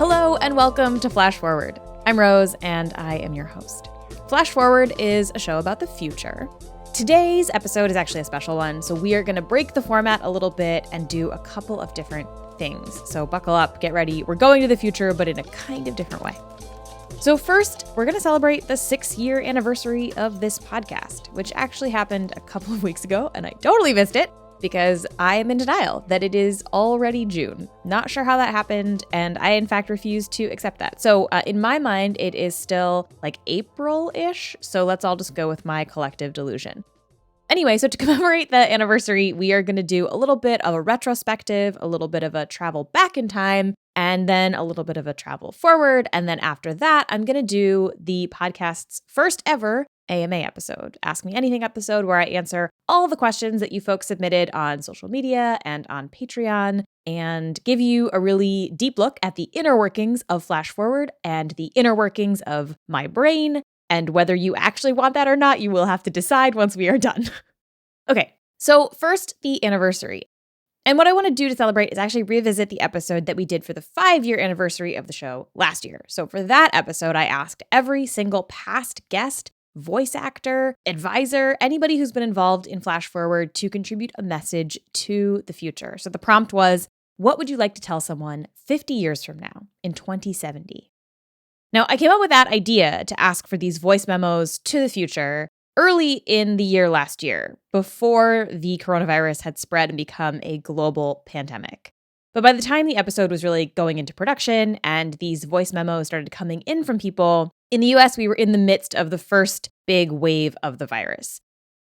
Hello and welcome to Flash Forward. I'm Rose and I am your host. Flash Forward is a show about the future. Today's episode is actually a special one, so we are going to break the format a little bit and do a couple of different things. So buckle up, get ready. We're going to the future, but in a kind of different way. So first, we're going to celebrate the 6-year anniversary of this podcast, which actually happened a couple of weeks ago, and I totally missed it because I am in denial that it is already June. Not sure how that happened, and I in fact refuse to accept that. So in my mind, it is still like April-ish, so let's all just go with my collective delusion. Anyway, so to commemorate the anniversary, we are going to do a little bit of a retrospective, a little bit of a travel back in time, and then a little bit of a travel forward. And then after that, I'm going to do the podcast's first ever AMA episode, Ask Me Anything episode, where I answer all the questions that you folks submitted on social media and on Patreon, and give you a really deep look at the inner workings of Flash Forward and the inner workings of my brain. And whether you actually want that or not, you will have to decide once we are done. Okay, so first, the anniversary. And what I want to do to celebrate is actually revisit the episode that we did for the 5-year anniversary of the show last year. So for that episode, I asked every single past guest, voice actor, advisor, anybody who's been involved in Flash Forward to contribute a message to the future. So the prompt was, what would you like to tell someone 50 years from now in 2070? Now, I came up with that idea to ask for these voice memos to the future early in the year last year, before the coronavirus had spread and become a global pandemic. But by the time the episode was really going into production and these voice memos started coming in from people, in the US, we were in the midst of the first big wave of the virus.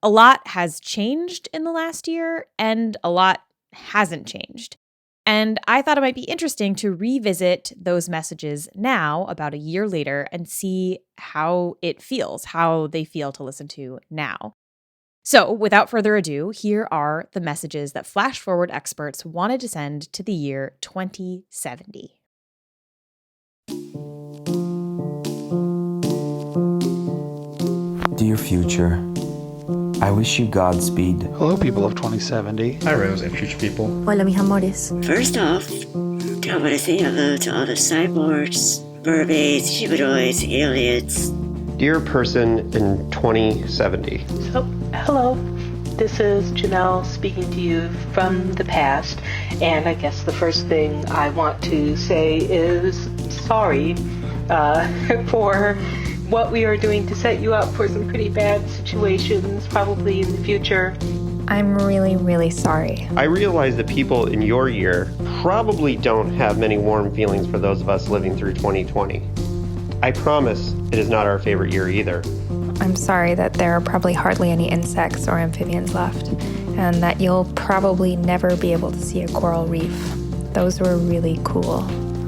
A lot has changed in the last year, and a lot hasn't changed. And I thought it might be interesting to revisit those messages now, about a year later, and see how it feels, how they feel to listen to now. So without further ado, here are the messages that Flash Forward experts wanted to send to the year 2070. Dear future, I wish you Godspeed. Hello, people of 2070. Hi, Rose and future people. Hola, mis amores. First off, I want to say hello to all the cyborgs, mermaids, humanoids, aliens. Dear person in 2070. So, hello. This is Janelle speaking to you from the past. And I guess the first thing I want to say is sorry for what we are doing to set you up for some pretty bad situations, probably in the future. I'm really, really sorry. I realize that people in your year probably don't have many warm feelings for those of us living through 2020. I promise it is not our favorite year either. I'm sorry that there are probably hardly any insects or amphibians left, and that you'll probably never be able to see a coral reef. Those were really cool.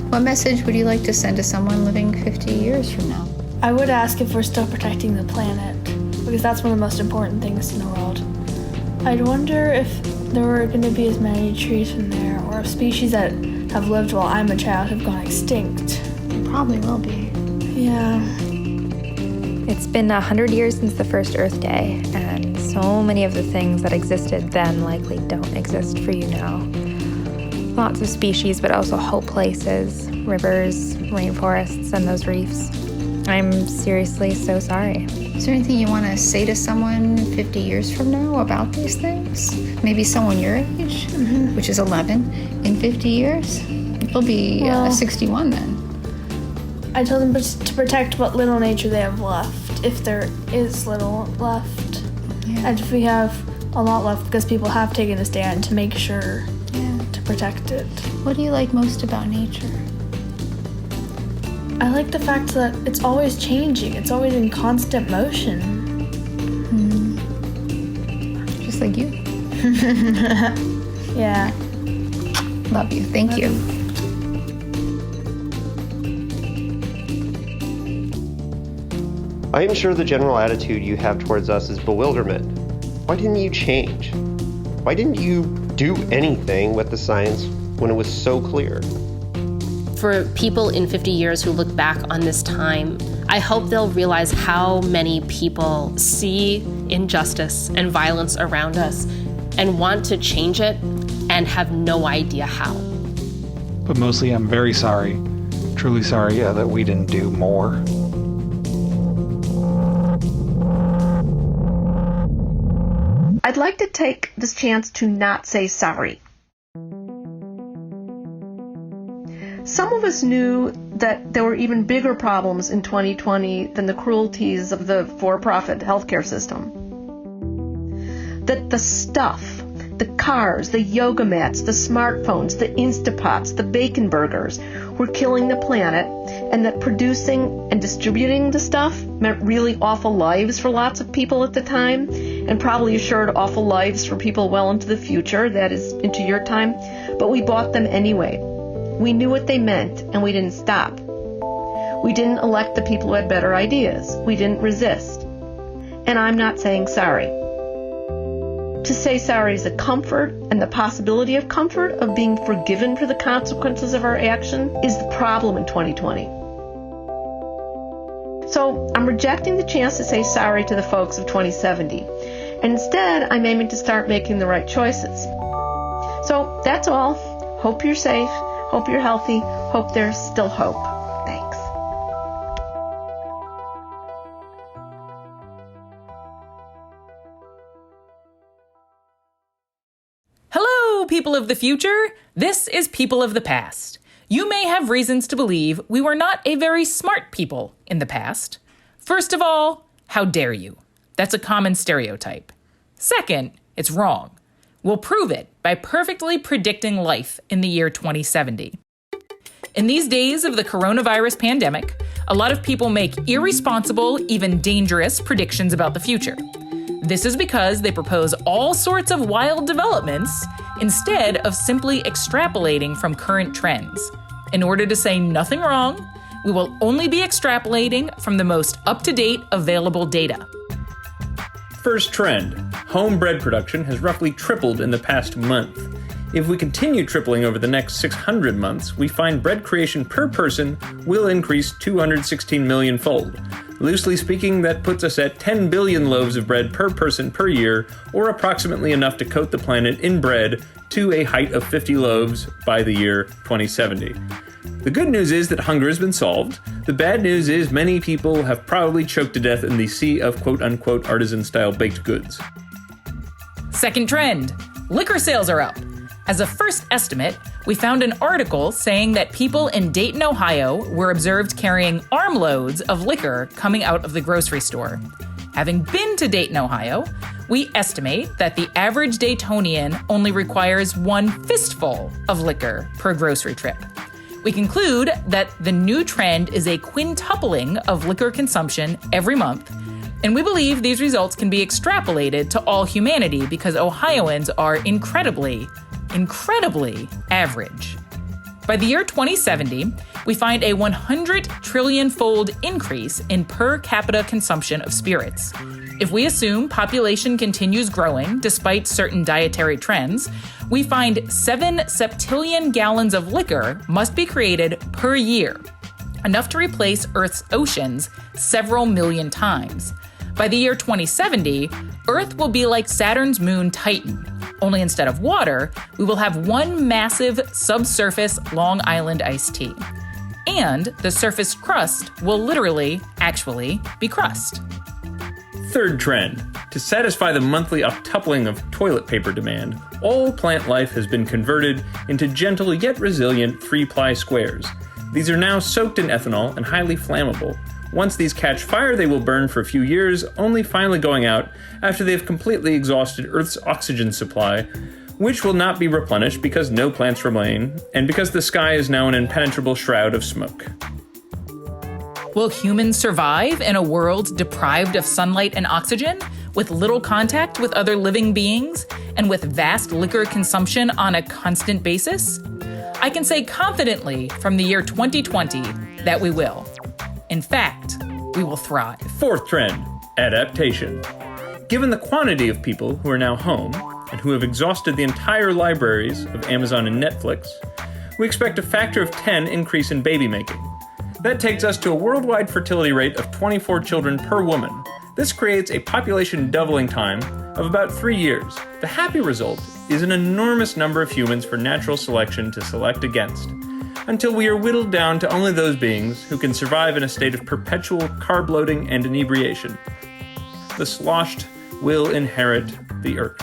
What message would you like to send to someone living 50 years from now? I would ask if we're still protecting the planet, because that's one of the most important things in the world. I'd wonder if there were going to be as many trees from there, or if species that have lived while I'm a child have gone extinct. Probably will be. Yeah. It's been 100 years since the first Earth Day, and so many of the things that existed then likely don't exist for you now. Lots of species, but also whole places, rivers, rainforests, and those reefs. I'm seriously so sorry. Is there anything you want to say to someone 50 years from now about these things? Maybe someone your age, which is 11, in 50 years? You'll be 61 then. I told them to protect what little nature they have left, if there is little left. Yeah. And if we have a lot left, because people have taken a stand to make sure to protect it. What do you like most about nature? I like the fact that it's always changing. It's always in constant motion. Just like you. Yeah. Love you. Thank you. I am sure the general attitude you have towards us is bewilderment. Why didn't you change? Why didn't you do anything with the science when it was so clear? For people in 50 years who look back on this time, I hope they'll realize how many people see injustice and violence around us and want to change it and have no idea how. But mostly I'm very sorry truly sorry that we didn't do more. I'd like to take this chance to not say sorry. Some of us knew that there were even bigger problems in 2020 than the cruelties of the for-profit healthcare system. That the stuff, the cars, the yoga mats, the smartphones, the Instapots, the bacon burgers were killing the planet, and that producing and distributing the stuff meant really awful lives for lots of people at the time, and probably assured awful lives for people well into the future, that is, into your time. But we bought them anyway. We knew what they meant, and we didn't stop. We didn't elect the people who had better ideas. We didn't resist. And I'm not saying sorry. To say sorry is a comfort, and the possibility of comfort of being forgiven for the consequences of our action is the problem in 2020. So I'm rejecting the chance to say sorry to the folks of 2070. And instead, I'm aiming to start making the right choices. So that's all. Hope you're safe. Hope you're healthy. Hope there's still hope. Thanks. Hello, people of the future. This is People of the Past. You may have reasons to believe we were not a very smart people in the past. First of all, how dare you? That's a common stereotype. Second, it's wrong. We'll prove it by perfectly predicting life in the year 2070. In these days of the coronavirus pandemic, a lot of people make irresponsible, even dangerous predictions about the future. This is because they propose all sorts of wild developments instead of simply extrapolating from current trends. In order to say nothing wrong, we will only be extrapolating from the most up-to-date available data. First trend, home bread production has roughly tripled in the past month. If we continue tripling over the next 600 months, we find bread creation per person will increase 216 million-fold. Loosely speaking, that puts us at 10 billion loaves of bread per person per year, or approximately enough to coat the planet in bread to a height of 50 loaves by the year 2070. The good news is that hunger has been solved. The bad news is many people have probably choked to death in the sea of quote-unquote artisan-style baked goods. Second trend, liquor sales are up. As a first estimate, we found an article saying that people in Dayton, Ohio were observed carrying armloads of liquor coming out of the grocery store. Having been to Dayton, Ohio, we estimate that the average Daytonian only requires one fistful of liquor per grocery trip. We conclude that the new trend is a quintupling of liquor consumption every month, and we believe these results can be extrapolated to all humanity because Ohioans are incredibly average. By the year 2070, we find a 100 trillion-fold increase in per capita consumption of spirits. If we assume population continues growing despite certain dietary trends, we find 7 septillion gallons of liquor must be created per year, enough to replace Earth's oceans several million times. By the year 2070, Earth will be like Saturn's moon Titan. Only instead of water, we will have one massive subsurface Long Island iced tea. And the surface crust will actually be crust. Third trend, to satisfy the monthly octupling of toilet paper demand, all plant life has been converted into gentle yet resilient 3-ply squares. These are now soaked in ethanol and highly flammable. Once these catch fire, they will burn for a few years, only finally going out after they have completely exhausted Earth's oxygen supply, which will not be replenished because no plants remain, and because the sky is now an impenetrable shroud of smoke. Will humans survive in a world deprived of sunlight and oxygen, with little contact with other living beings, and with vast liquor consumption on a constant basis? I can say confidently from the year 2020 that we will. In fact, we will thrive. Fourth trend, adaptation. Given the quantity of people who are now home, and who have exhausted the entire libraries of Amazon and Netflix, we expect a factor of 10 increase in baby making. That takes us to a worldwide fertility rate of 24 children per woman. This creates a population doubling time of about 3 years. The happy result is an enormous number of humans for natural selection to select against. until we are whittled down to only those beings who can survive in a state of perpetual carb loading and inebriation. The sloshed will inherit the earth.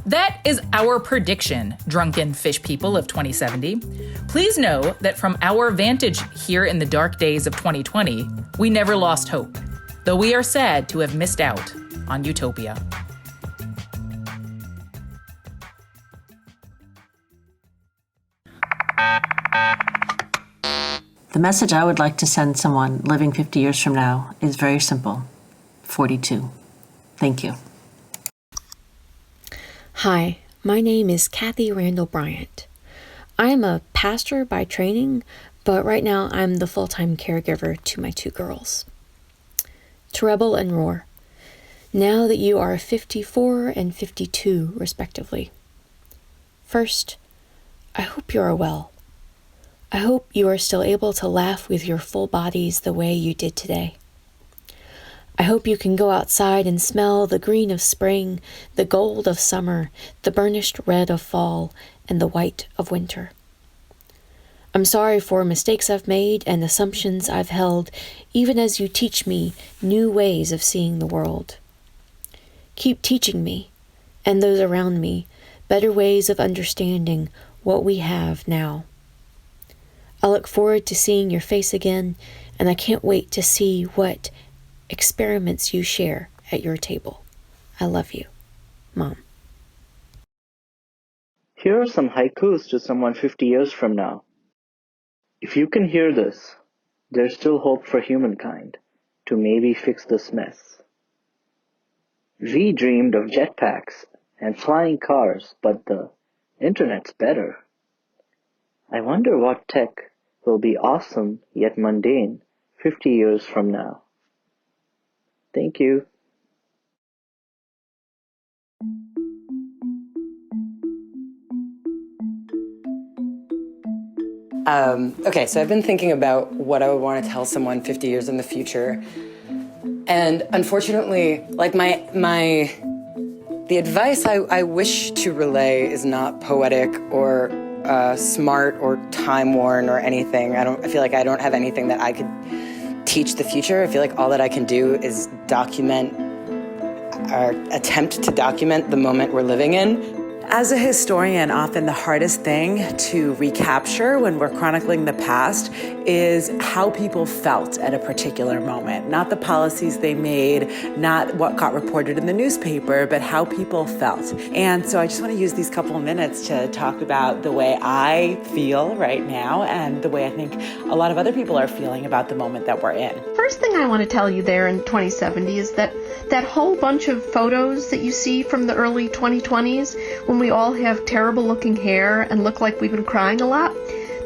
That is our prediction, drunken fish people of 2070. Please know that from our vantage here in the dark days of 2020, we never lost hope, though we are sad to have missed out on utopia. The message I would like to send someone living 50 years from now is very simple. 42. Thank you. Hi, my name is Kathy Randall Bryant. I am a pastor by training, but right now I'm the full-time caregiver to my 2 girls. To Rebel and Roar, now that you are 54 and 52, respectively. First, I hope you are well. I hope you are still able to laugh with your full bodies the way you did today. I hope you can go outside and smell the green of spring, the gold of summer, the burnished red of fall, and the white of winter. I'm sorry for mistakes I've made and assumptions I've held, even as you teach me new ways of seeing the world. Keep teaching me, and those around me, better ways of understanding what we have now. I look forward to seeing your face again, and I can't wait to see what experiments you share at your table. I love you, Mom. Here are some haikus to someone 50 years from now. If you can hear this, there's still hope for humankind to maybe fix this mess. We dreamed of jetpacks and flying cars, but the internet's better. I wonder what tech will be awesome yet mundane 50 years from now. Thank you. Okay, so I've been thinking about what I would want to tell someone 50 years in the future. And unfortunately, like the advice I wish to relay is not poetic or smart or time-worn or anything. I feel like I don't have anything that I could teach the future. I feel like all that I can do is document or attempt to document the moment we're living in. As a historian, often the hardest thing to recapture when we're chronicling the past is how people felt at a particular moment. Not the policies they made, not what got reported in the newspaper, but how people felt. And so I just want to use these couple of minutes to talk about the way I feel right now and the way I think a lot of other people are feeling about the moment that we're in. First thing I want to tell you there in 2070 is that whole bunch of photos that you see from the early 2020s when we all have terrible looking hair and look like we've been crying a lot,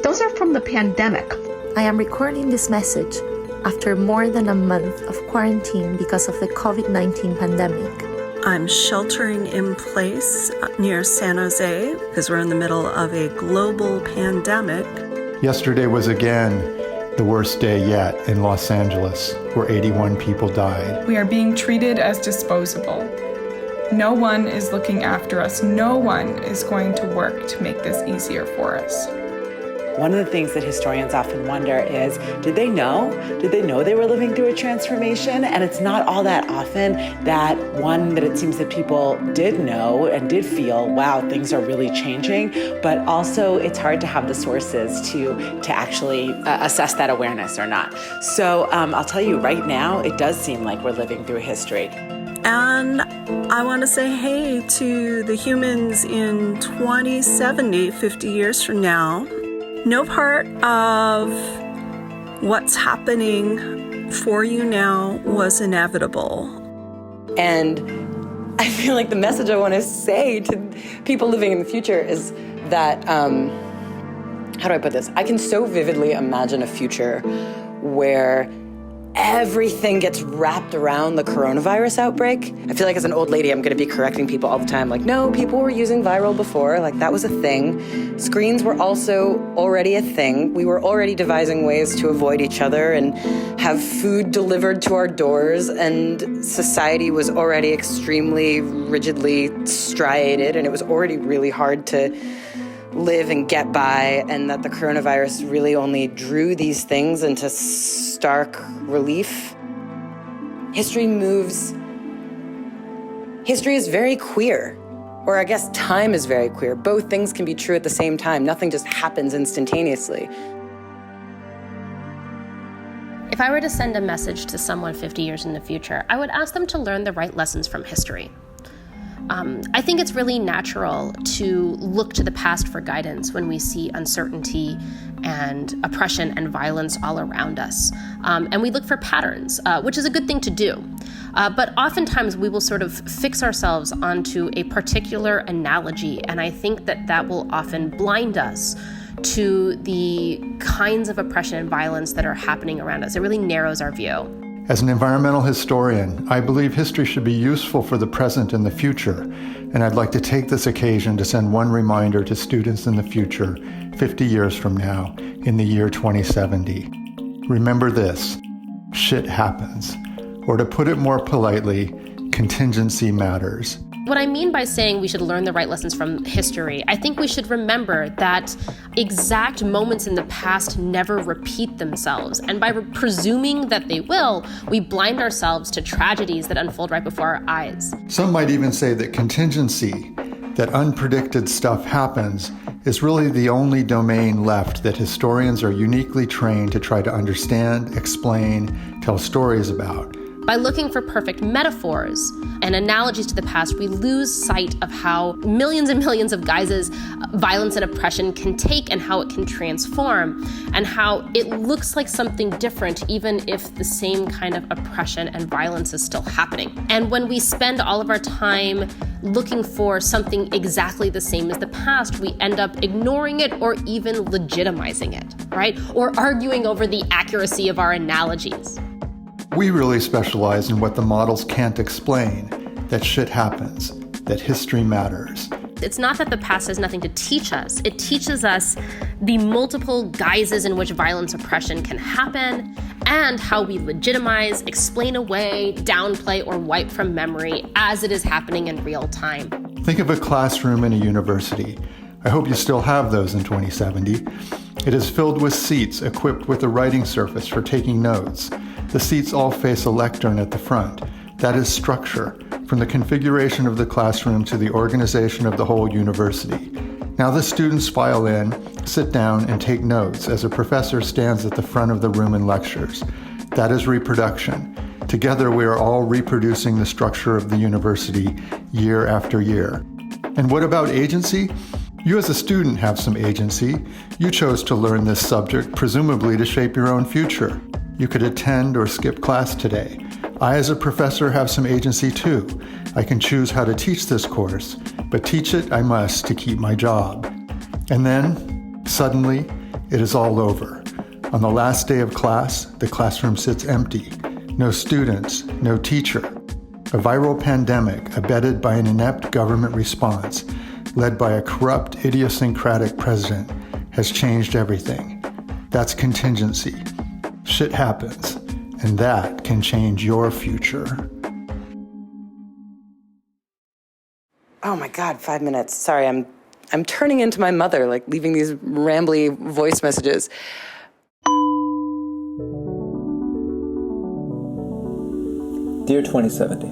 those are from the pandemic. I am recording this message after more than a month of quarantine because of the COVID-19 pandemic. I'm sheltering in place near San Jose because we're in the middle of a global pandemic. Yesterday was again the worst day yet in Los Angeles, where 81 people died. We are being treated as disposable. No one is looking after us. No one is going to work to make this easier for us. One of the things that historians often wonder is, did they know? Did they know they were living through a transformation? And it's not all that often that it seems that people did know and did feel, wow, things are really changing. But also it's hard to have the sources to actually assess that awareness or not. So I'll tell you right now, it does seem like we're living through history. And I want to say hey to the humans in 2070, 50 years from now. No part of what's happening for you now was inevitable. And I feel like the message I want to say to people living in the future is that, how do I put this? I can so vividly imagine a future where everything gets wrapped around the coronavirus outbreak. I feel like as an old lady, I'm going to be correcting people all the time. Like, no, people were using viral before. Like, that was a thing. Screens were also already a thing. We were already devising ways to avoid each other and have food delivered to our doors. And society was already extremely rigidly striated. And it was already really hard to live and get by, and that the coronavirus really only drew these things into stark relief. History is very queer, or I guess time is very queer. Both things can be true at the same time. Nothing just happens instantaneously. If I were to send a message to someone 50 years in the future, I would ask them to learn the right lessons from history. I think it's really natural to look to the past for guidance when we see uncertainty and oppression and violence all around us. And we look for patterns, which is a good thing to do. But oftentimes we will sort of fix ourselves onto a particular analogy, and I think that will often blind us to the kinds of oppression and violence that are happening around us. It really narrows our view. As an environmental historian, I believe history should be useful for the present and the future, and I'd like to take this occasion to send one reminder to students in the future, 50 years from now, in the year 2070. Remember this: shit happens. Or to put it more politely, contingency matters. What I mean by saying we should learn the right lessons from history, I think we should remember that exact moments in the past never repeat themselves. And by presuming that they will, we blind ourselves to tragedies that unfold right before our eyes. Some might even say that contingency, that unpredicted stuff happens, is really the only domain left that historians are uniquely trained to try to understand, explain, tell stories about. By looking for perfect metaphors and analogies to the past, we lose sight of how millions and millions of guises violence and oppression can take and how it can transform, and how it looks like something different even if the same kind of oppression and violence is still happening. And when we spend all of our time looking for something exactly the same as the past, we end up ignoring it or even legitimizing it, right? Or arguing over the accuracy of our analogies. We really specialize in what the models can't explain, that shit happens, that history matters. It's not that the past has nothing to teach us. It teaches us the multiple guises in which violence, oppression can happen, and how we legitimize, explain away, downplay, or wipe from memory as it is happening in real time. Think of a classroom in a university. I hope you still have those in 2070. It is filled with seats equipped with a writing surface for taking notes. The seats all face a lectern at the front. That is structure, from the configuration of the classroom to the organization of the whole university. Now the students file in, sit down, and take notes as a professor stands at the front of the room and lectures. That is reproduction. Together we are all reproducing the structure of the university year after year. And what about agency? You as a student have some agency. You chose to learn this subject, presumably to shape your own future. You could attend or skip class today. I as a professor have some agency too. I can choose how to teach this course, but teach it I must to keep my job. And then, suddenly, it is all over. On the last day of class, the classroom sits empty. No students, no teacher. A viral pandemic abetted by an inept government response, led by a corrupt, idiosyncratic president, has changed everything. That's contingency. Shit happens, and that can change your future. Oh my God, 5 minutes. Sorry, I'm turning into my mother, like leaving these rambly voice messages. Dear 2070,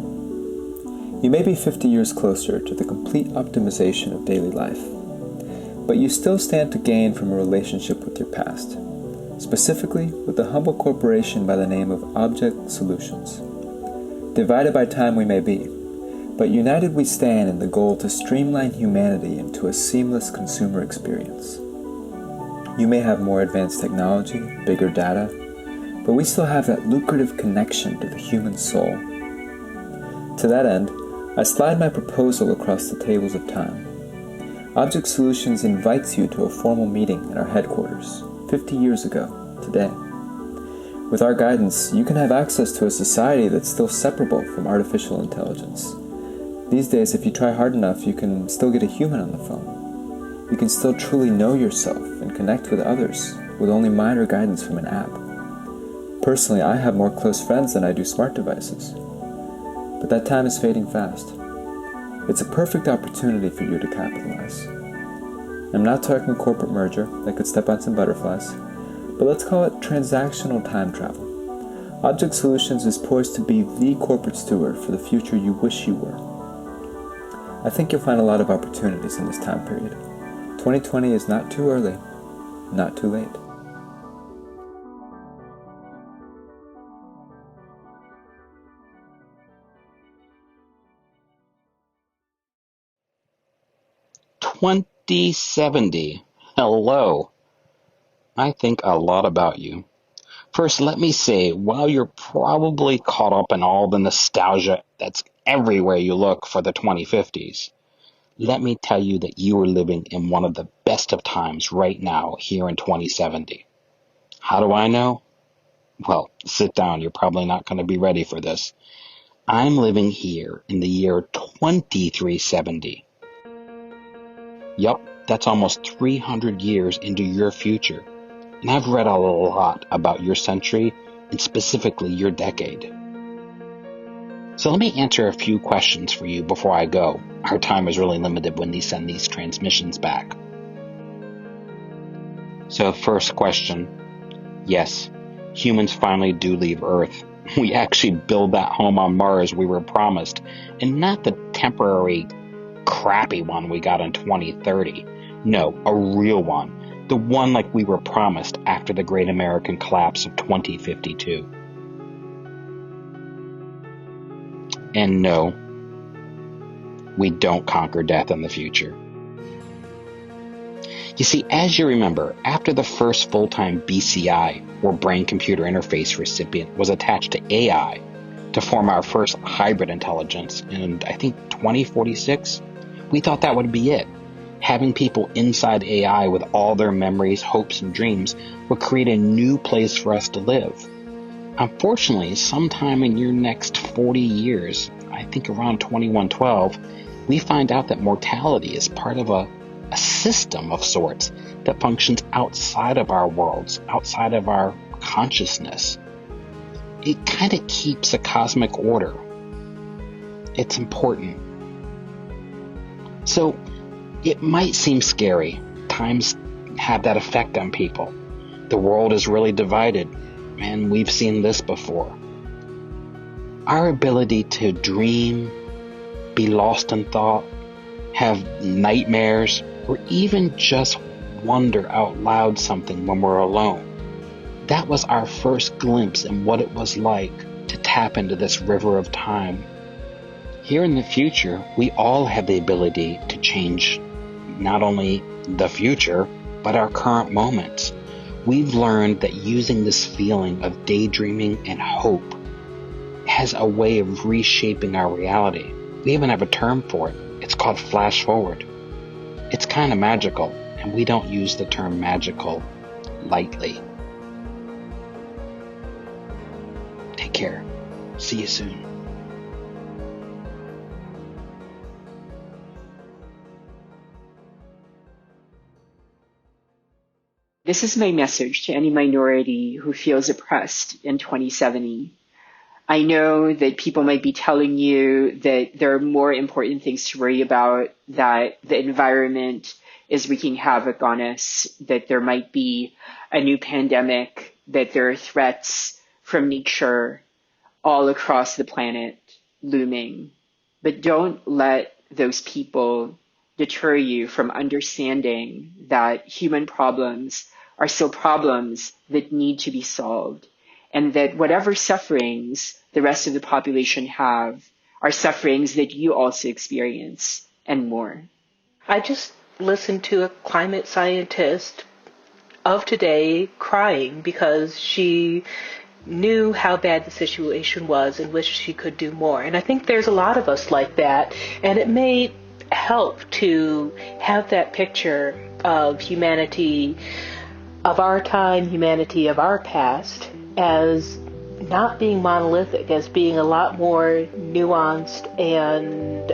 you may be 50 years closer to the complete optimization of daily life, but you still stand to gain from a relationship with your past. Specifically with the humble corporation by the name of Object Solutions. Divided by time we may be, but united we stand in the goal to streamline humanity into a seamless consumer experience. You may have more advanced technology, bigger data, but we still have that lucrative connection to the human soul. To that end, I slide my proposal across the tables of time. Object Solutions invites you to a formal meeting at our headquarters. 50 years ago, today. With our guidance, you can have access to a society that's still separable from artificial intelligence. These days, if you try hard enough, you can still get a human on the phone. You can still truly know yourself and connect with others with only minor guidance from an app. Personally, I have more close friends than I do smart devices. But that time is fading fast. It's a perfect opportunity for you to capitalize. I'm not talking a corporate merger that could step on some butterflies, but let's call it transactional time travel. Object Solutions is poised to be the corporate steward for the future you wish you were. I think you'll find a lot of opportunities in this time period. 2020 is not too early, not too late. "2070. Hello. I think a lot about you. First, let me say, while you're probably caught up in all the nostalgia that's everywhere you look for the 2050s, let me tell you that you are living in one of the best of times right now here in 2070. How do I know? Well, sit down. You're probably not going to be ready for this. I'm living here in the year 2370. Yup, that's almost 300 years into your future. And I've read a lot about your century, and specifically your decade. So let me answer a few questions for you before I go. Our time is really limited when they send these transmissions back. So first question, yes, humans finally do leave Earth. We actually build that home on Mars we were promised, and not the temporary, crappy one we got in 2030. No, a real one. The one like we were promised after the Great American Collapse of 2052. And no, we don't conquer death in the future. You see, as you remember, after the first full-time BCI, or brain-computer interface recipient, was attached to AI to form our first hybrid intelligence in, I think, 2046, we thought that would be it. Having people inside AI with all their memories, hopes, and dreams would create a new place for us to live. Unfortunately, sometime in your next 40 years, I think around 2112, we find out that mortality is part of a system of sorts that functions outside of our worlds, outside of our consciousness. It kind of keeps a cosmic order. It's important. So, it might seem scary. Times have that effect on people. The world is really divided, and we've seen this before. Our ability to dream, be lost in thought, have nightmares, or even just wonder out loud something when we're alone. That was our first glimpse in what it was like to tap into this river of time. Here in the future, we all have the ability to change not only the future, but our current moments. We've learned that using this feeling of daydreaming and hope has a way of reshaping our reality. We even have a term for it. It's called flash forward. It's kind of magical, and we don't use the term magical lightly. Take care. See you soon. This is my message to any minority who feels oppressed in 2070. I know that people might be telling you that there are more important things to worry about, that the environment is wreaking havoc on us, that there might be a new pandemic, that there are threats from nature all across the planet looming. But don't let those people deter you from understanding that human problems are still problems that need to be solved, and that whatever sufferings the rest of the population have are sufferings that you also experience, and more. I just listened to a climate scientist of today crying because she knew how bad the situation was and wished she could do more. And I think there's a lot of us like that, and it may help to have that picture of humanity of our time, humanity of our past, as not being monolithic, as being a lot more nuanced and,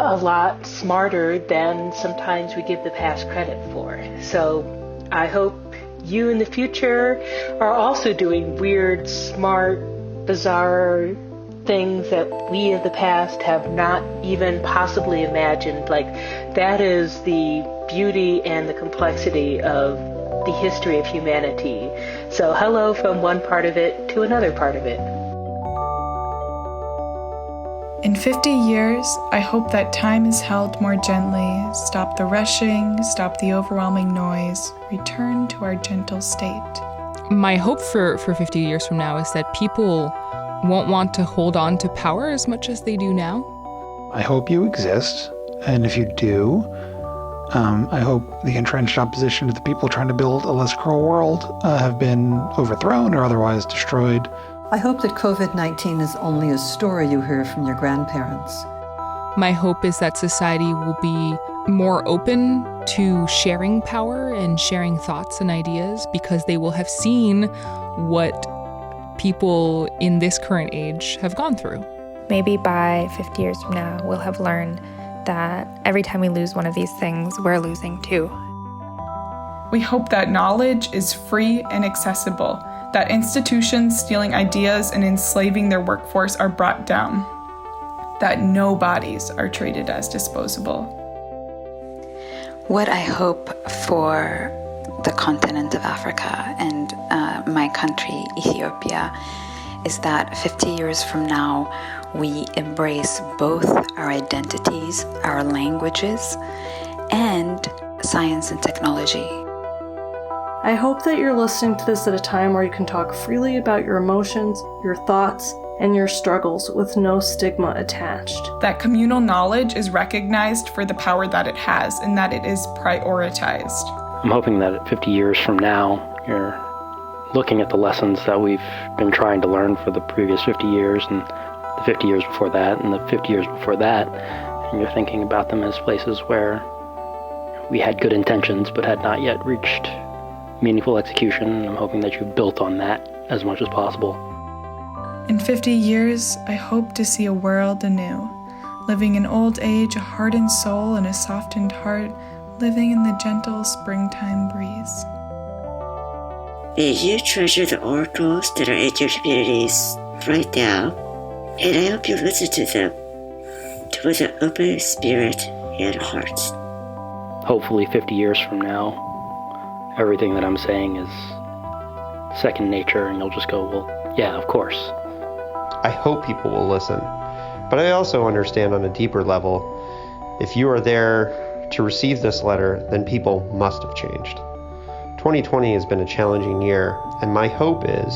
a lot smarter than sometimes we give the past credit for. So I hope you in the future are also doing weird, smart, bizarre things that we of the past have not even possibly imagined. Like, that is the beauty and the complexity of the history of humanity. So hello from one part of it to another part of it. In 50 years, I hope that time is held more gently, stop the rushing, stop the overwhelming noise, return to our gentle state. My hope for 50 years from now is that people won't want to hold on to power as much as they do now. I hope you exist, and if you do, I hope the entrenched opposition to the people trying to build a less cruel world have been overthrown or otherwise destroyed. I hope that COVID-19 is only a story you hear from your grandparents. My hope is that society will be more open to sharing power and sharing thoughts and ideas because they will have seen what people in this current age have gone through. Maybe by 50 years from now, we'll have learned that every time we lose one of these things, we're losing too. We hope that knowledge is free and accessible, that institutions stealing ideas and enslaving their workforce are brought down, that no bodies are treated as disposable. What I hope for the continent of Africa and my country, Ethiopia, is that 50 years from now, we embrace both our identities, our languages, and science and technology. I hope that you're listening to this at a time where you can talk freely about your emotions, your thoughts, and your struggles with no stigma attached. That communal knowledge is recognized for the power that it has and that it is prioritized. I'm hoping that 50 years from now, you're looking at the lessons that we've been trying to learn for the previous 50 years and the 50 years before that and the 50 years before that, and you're thinking about them as places where we had good intentions but had not yet reached meaningful execution. I'm hoping that you've built on that as much as possible. In 50 years, I hope to see a world anew, living in old age, a hardened soul and a softened heart, living in the gentle springtime breeze. May you treasure the oracles that are in your communities right now, and I hope you listen to them with an open spirit and heart. Hopefully 50 years from now, everything that I'm saying is second nature and you'll just go, well, yeah, of course. I hope people will listen, but I also understand on a deeper level, if you are there to receive this letter, then people must have changed. 2020 has been a challenging year, and my hope is,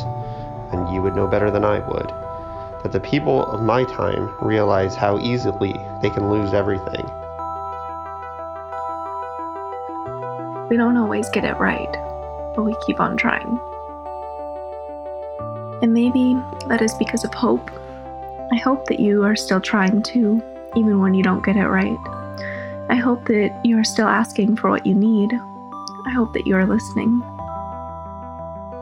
and you would know better than I would, that the people of my time realize how easily they can lose everything. We don't always get it right, but we keep on trying. And maybe that is because of hope. I hope that you are still trying to, even when you don't get it right. I hope that you are still asking for what you need. I hope that you are listening.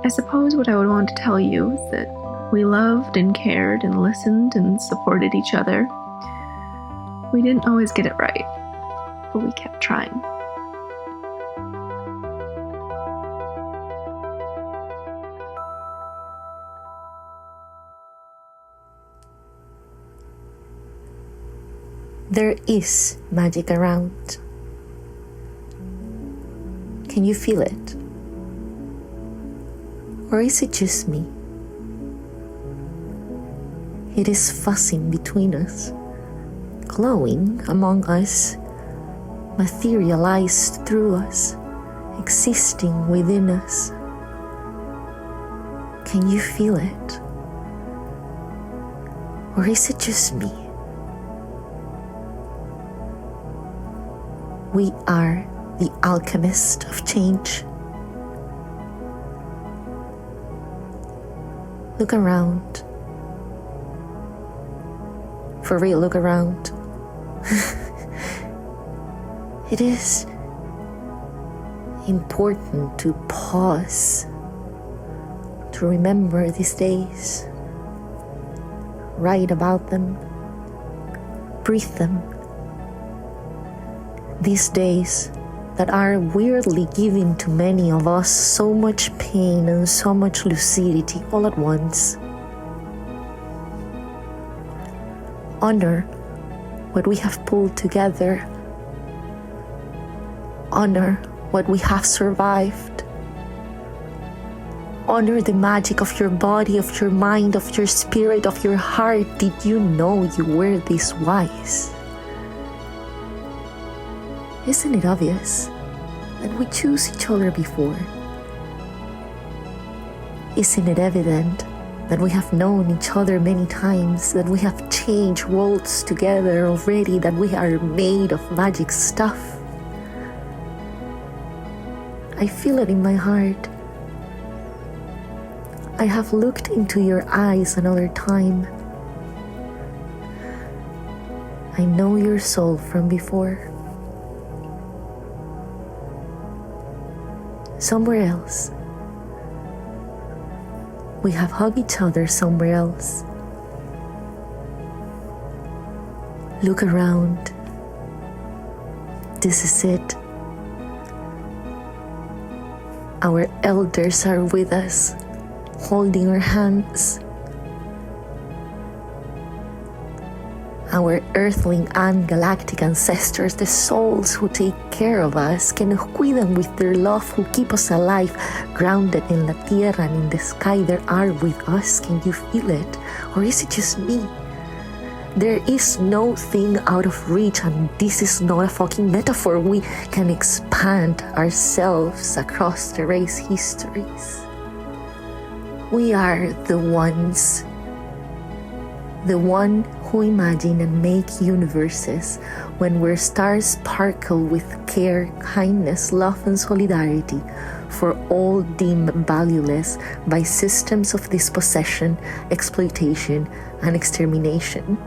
I suppose what I would want to tell you is that we loved and cared and listened and supported each other. We didn't always get it right, but we kept trying. There is magic around. Can you feel it? Or is it just me? It is fuzzing between us, glowing among us, materialized through us, existing within us. Can you feel it? Or is it just me? We are the alchemist of change. Look around. For real, look around. It is important to pause, to remember these days, write about them, breathe them. These days that are weirdly giving to many of us so much pain and so much lucidity all at once. Honor what we have pulled together. Honor what we have survived. Honor the magic of your body, of your mind, of your spirit, of your heart. Did you know you were this wise? Isn't it obvious that we choose each other before? Isn't it evident that we have known each other many times, that we have changed worlds together already, that we are made of magic stuff? I feel it in my heart. I have looked into your eyes another time. I know your soul from before. Somewhere else. We have hugged each other somewhere else. Look around. This is it. Our elders are with us, holding our hands. Our earthling and galactic ancestors, the souls who take care of us, que nos cuidan with their love, who keep us alive, grounded in la tierra and in the sky, they are with us. Can you feel it? Or is it just me? There is no thing out of reach, and this is not a fucking metaphor. We can expand ourselves across the race histories. We are the ones. The one who imagine and make universes when where stars sparkle with care, kindness, love, and solidarity for all deemed valueless by systems of dispossession, exploitation, and extermination.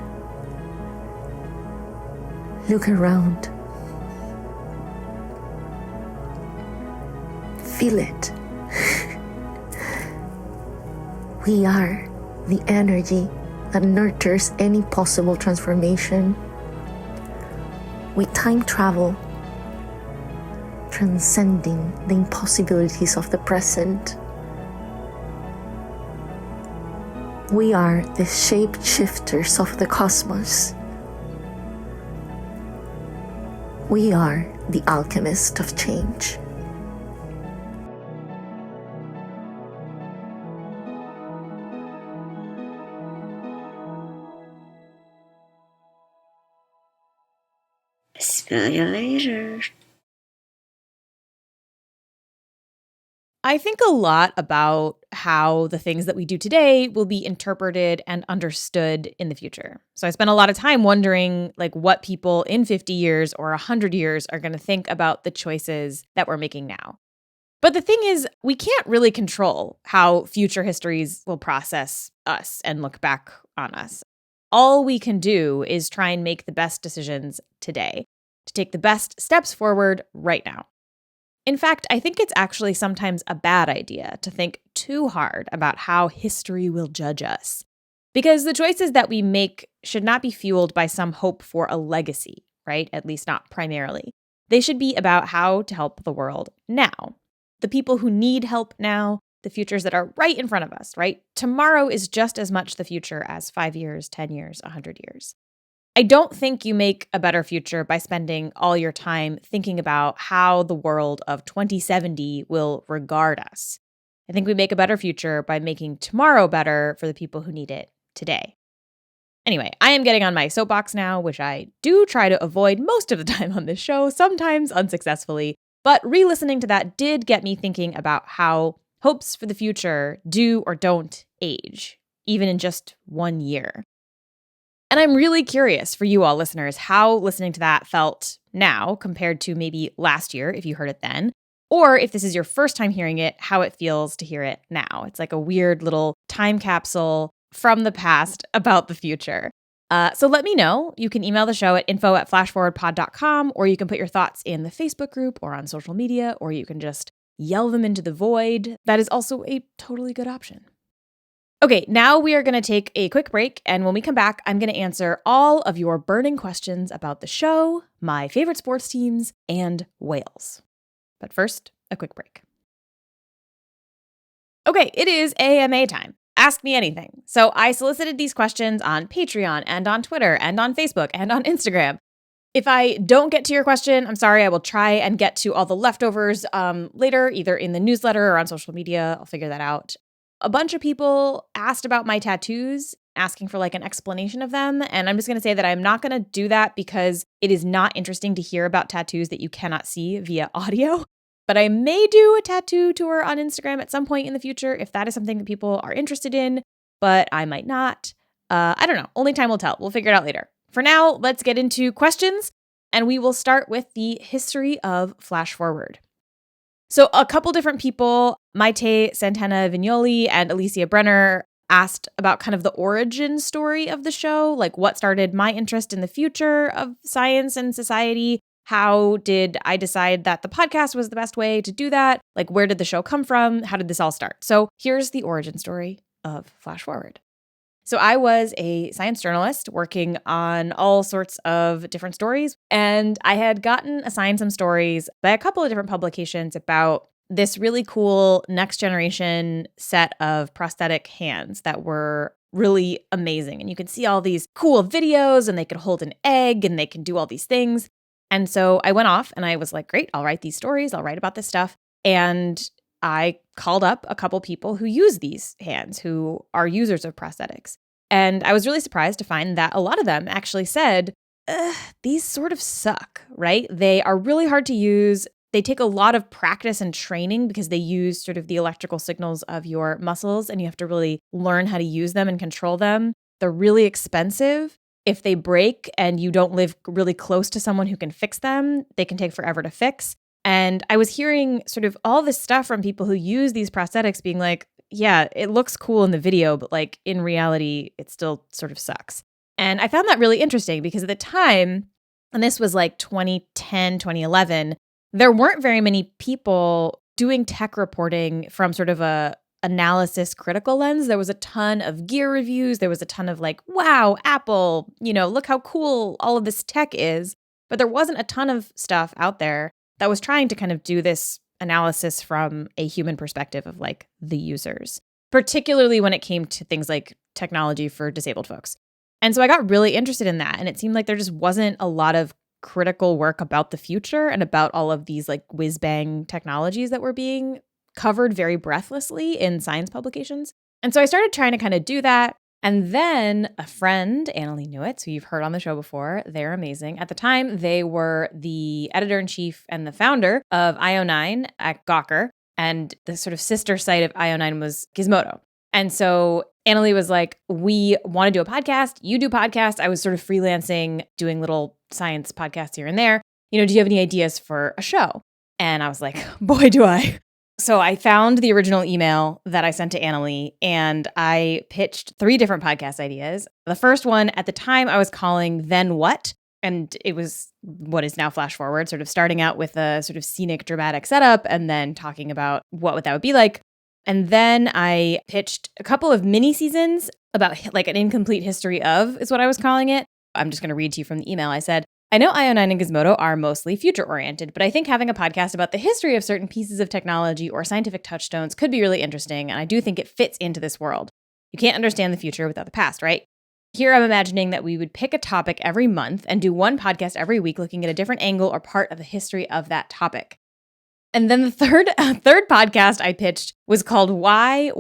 Look around. Feel it. We are the energy that nurtures any possible transformation. We time travel, transcending the impossibilities of the present. We are the shapeshifters of the cosmos. We are the alchemist of change. Smell you later. I think a lot about how the things that we do today will be interpreted and understood in the future. So I spent a lot of time wondering what people in 50 years or 100 years are going to think about the choices that we're making now. But the thing is, we can't really control how future histories will process us and look back on us. All we can do is try and make the best decisions today, to take the best steps forward right now. In fact, I think it's actually sometimes a bad idea to think too hard about how history will judge us. Because the choices that we make should not be fueled by some hope for a legacy, right? At least not primarily. They should be about how to help the world now. The people who need help now, the futures that are right in front of us, right? Tomorrow is just as much the future as 5 years, 10 years, 100 years. I don't think you make a better future by spending all your time thinking about how the world of 2070 will regard us. I think we make a better future by making tomorrow better for the people who need it today. Anyway, I am getting on my soapbox now, which I do try to avoid most of the time on this show, sometimes unsuccessfully. But re-listening to that did get me thinking about how hopes for the future do or don't age, even in just 1 year. And I'm really curious for you all listeners how listening to that felt now compared to maybe last year, if you heard it then, or if this is your first time hearing it, how it feels to hear it now. It's like a weird little time capsule from the past about the future. So let me know. You can email the show at info@flashforwardpod.com, or you can put your thoughts in the Facebook group or on social media, or you can just yell them into the void. That is also a totally good option. Okay, now we are going to take a quick break, and when we come back, I'm going to answer all of your burning questions about the show, my favorite sports teams, and whales. But first, a quick break. Okay, it is AMA time. ask me anything. So I solicited these questions on Patreon and on Twitter and on Facebook and on Instagram. If I don't get to your question, I'm sorry. I will try and get to all the leftovers later, either in the newsletter or on social media. I'll figure that out. A bunch of people asked about my tattoos, asking for like an explanation of them. And I'm just going to say that I'm not going to do that because it is not interesting to hear about tattoos that you cannot see via audio. But I may do a tattoo tour on Instagram at some point in the future if that is something that people are interested in, but I might not. I don't know. Only time will tell. We'll figure it out later. For now, let's get into questions, and we will start with the history of Flash Forward. So a couple different people, Maite Santana Vignoli and Alicia Brenner, asked about kind of the origin story of the show, like what started my interest in the future of science and society. How did I decide that the podcast was the best way to do that? Like, where did the show come from? How did this all start? So here's the origin story of Flash Forward. So I was a science journalist working on all sorts of different stories, and I had gotten assigned some stories by a couple of different publications about this really cool next generation set of prosthetic hands that were really amazing. And you could see all these cool videos, and they could hold an egg, and they can do all these things. And so I went off and I was like, great, I'll write these stories. I'll write about this stuff. And I called up a couple people who use these hands, who are users of prosthetics. And I was really surprised to find that a lot of them actually said, these sort of suck, right? They are really hard to use. They take a lot of practice and training because they use sort of the electrical signals of your muscles, and you have to really learn how to use them and control them. They're really expensive. If they break and you don't live really close to someone who can fix them, they can take forever to fix. And I was hearing sort of all this stuff from people who use these prosthetics being like, yeah, it looks cool in the video, but like in reality, it still sort of sucks. And I found that really interesting because at the time, and this was like 2010, 2011, there weren't very many people doing tech reporting from sort of a analysis critical lens. There was a ton of gear reviews. There was a ton of like, wow, Apple, look how cool all of this tech is. But there wasn't a ton of stuff out there that was trying to kind of do this analysis from a human perspective of like the users, particularly when it came to things like technology for disabled folks. And so I got really interested in that. And it seemed like there just wasn't a lot of critical work about the future and about all of these like whiz bang technologies that were being covered very breathlessly in science publications. And so I started trying to kind of do that. And then a friend, Annalee Newitz, who you've heard on the show before, they're amazing. At the time, they were the editor-in-chief and the founder of IO9 at Gawker. And the sort of sister site of IO9 was Gizmodo. And so Annalee was like, we want to do a podcast. You do podcasts. I was sort of freelancing, doing little science podcasts here and there. Do you have any ideas for a show? And I was like, boy, do I. So I found the original email that I sent to Annalee, and I pitched 3 different podcast ideas. The first one at the time I was calling Then What? And it was what is now Flash Forward, sort of starting out with a sort of scenic, dramatic setup and then talking about what that would be like. And then I pitched a couple of mini seasons about like an incomplete history of is what I was calling it. I'm just going to read to you from the email. I said, I know IO9 and Gizmodo are mostly future-oriented, but I think having a podcast about the history of certain pieces of technology or scientific touchstones could be really interesting, and I do think it fits into this world. You can't understand the future without the past, right? Here I'm imagining that we would pick a topic every month and do one podcast every week looking at a different angle or part of the history of that topic. And then the third podcast I pitched was called Why,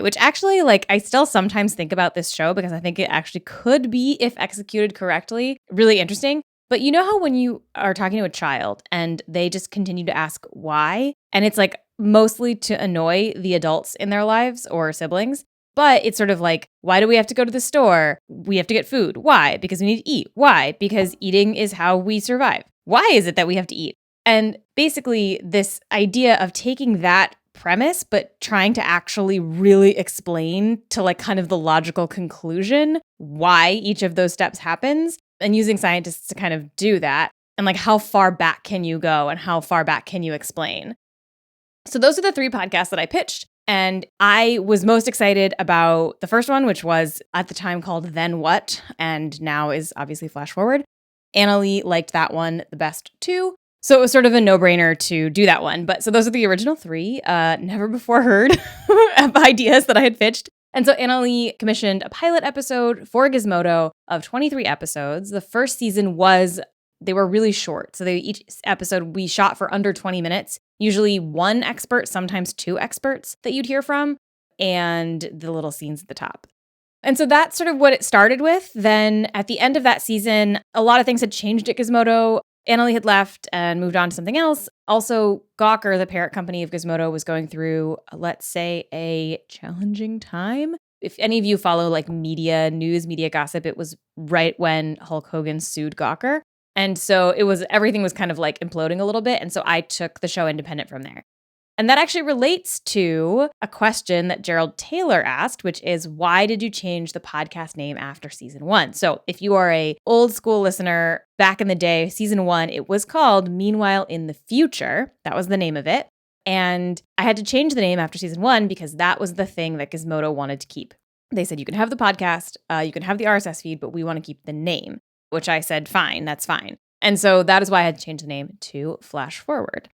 which actually, like, I still sometimes think about this show because I think it actually could be, if executed correctly, really interesting. But you know how when you are talking to a child and they just continue to ask why, and it's like mostly to annoy the adults in their lives or siblings, but it's sort of like, why do we have to go to the store? We have to get food. Why? Because we need to eat. Why? Because eating is how we survive. Why is it that we have to eat? And basically this idea of taking that premise, but trying to actually really explain to like kind of the logical conclusion why each of those steps happens, and using scientists to kind of do that. And like, how far back can you go and how far back can you explain? So those are the 3 podcasts that I pitched. And I was most excited about the first one, which was at the time called Then What? And now is obviously Flash Forward. Annalee liked that one the best too. So it was sort of a no-brainer to do that one. But so those are the original 3, never before heard of ideas that I had pitched. And so Annalee commissioned a pilot episode for Gizmodo of 23 episodes. The first season they were really short. So each episode we shot for under 20 minutes, usually one expert, sometimes two experts that you'd hear from, and the little scenes at the top. And so that's sort of what it started with. Then at the end of that season, a lot of things had changed at Gizmodo. Annalee had left and moved on to something else. Also, Gawker, the parent company of Gizmodo, was going through, let's say, a challenging time. If any of you follow like media gossip, it was right when Hulk Hogan sued Gawker. And so everything was kind of like imploding a little bit. And so I took the show independent from there. And that actually relates to a question that Gerald Taylor asked, which is, why did you change the podcast name after season 1? So if you are a old school listener, back in the day, season 1, it was called Meanwhile in the Future. That was the name of it. And I had to change the name after season 1 because that was the thing that Gizmodo wanted to keep. They said, you can have the podcast, you can have the RSS feed, but we want to keep the name, which I said, fine, that's fine. And so that is why I had to change the name to Flash Forward.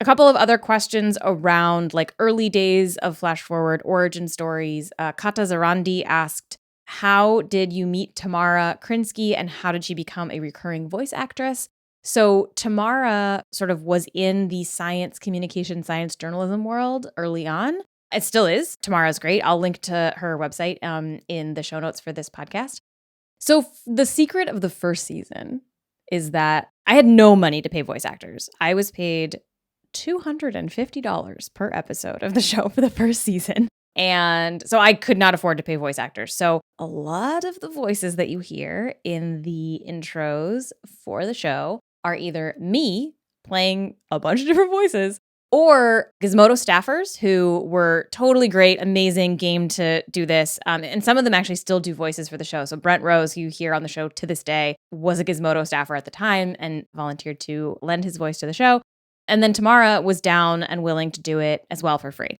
A couple of other questions around like early days of Flash Forward origin stories. Kata Zarandi asked, how did you meet Tamara Krinsky and how did she become a recurring voice actress? So Tamara sort of was in the science communication, science journalism world early on. It still is. Tamara's great. I'll link to her website in the show notes for this podcast. So the secret of the first season is that I had no money to pay voice actors. I was paid $250 per episode of the show for the first season. And so I could not afford to pay voice actors. So a lot of the voices that you hear in the intros for the show are either me playing a bunch of different voices or Gizmodo staffers who were totally great, amazing, game to do this. And some of them actually still do voices for the show. So Brent Rose, who you hear on the show to this day, was a Gizmodo staffer at the time and volunteered to lend his voice to the show. And then Tamara was down and willing to do it as well for free.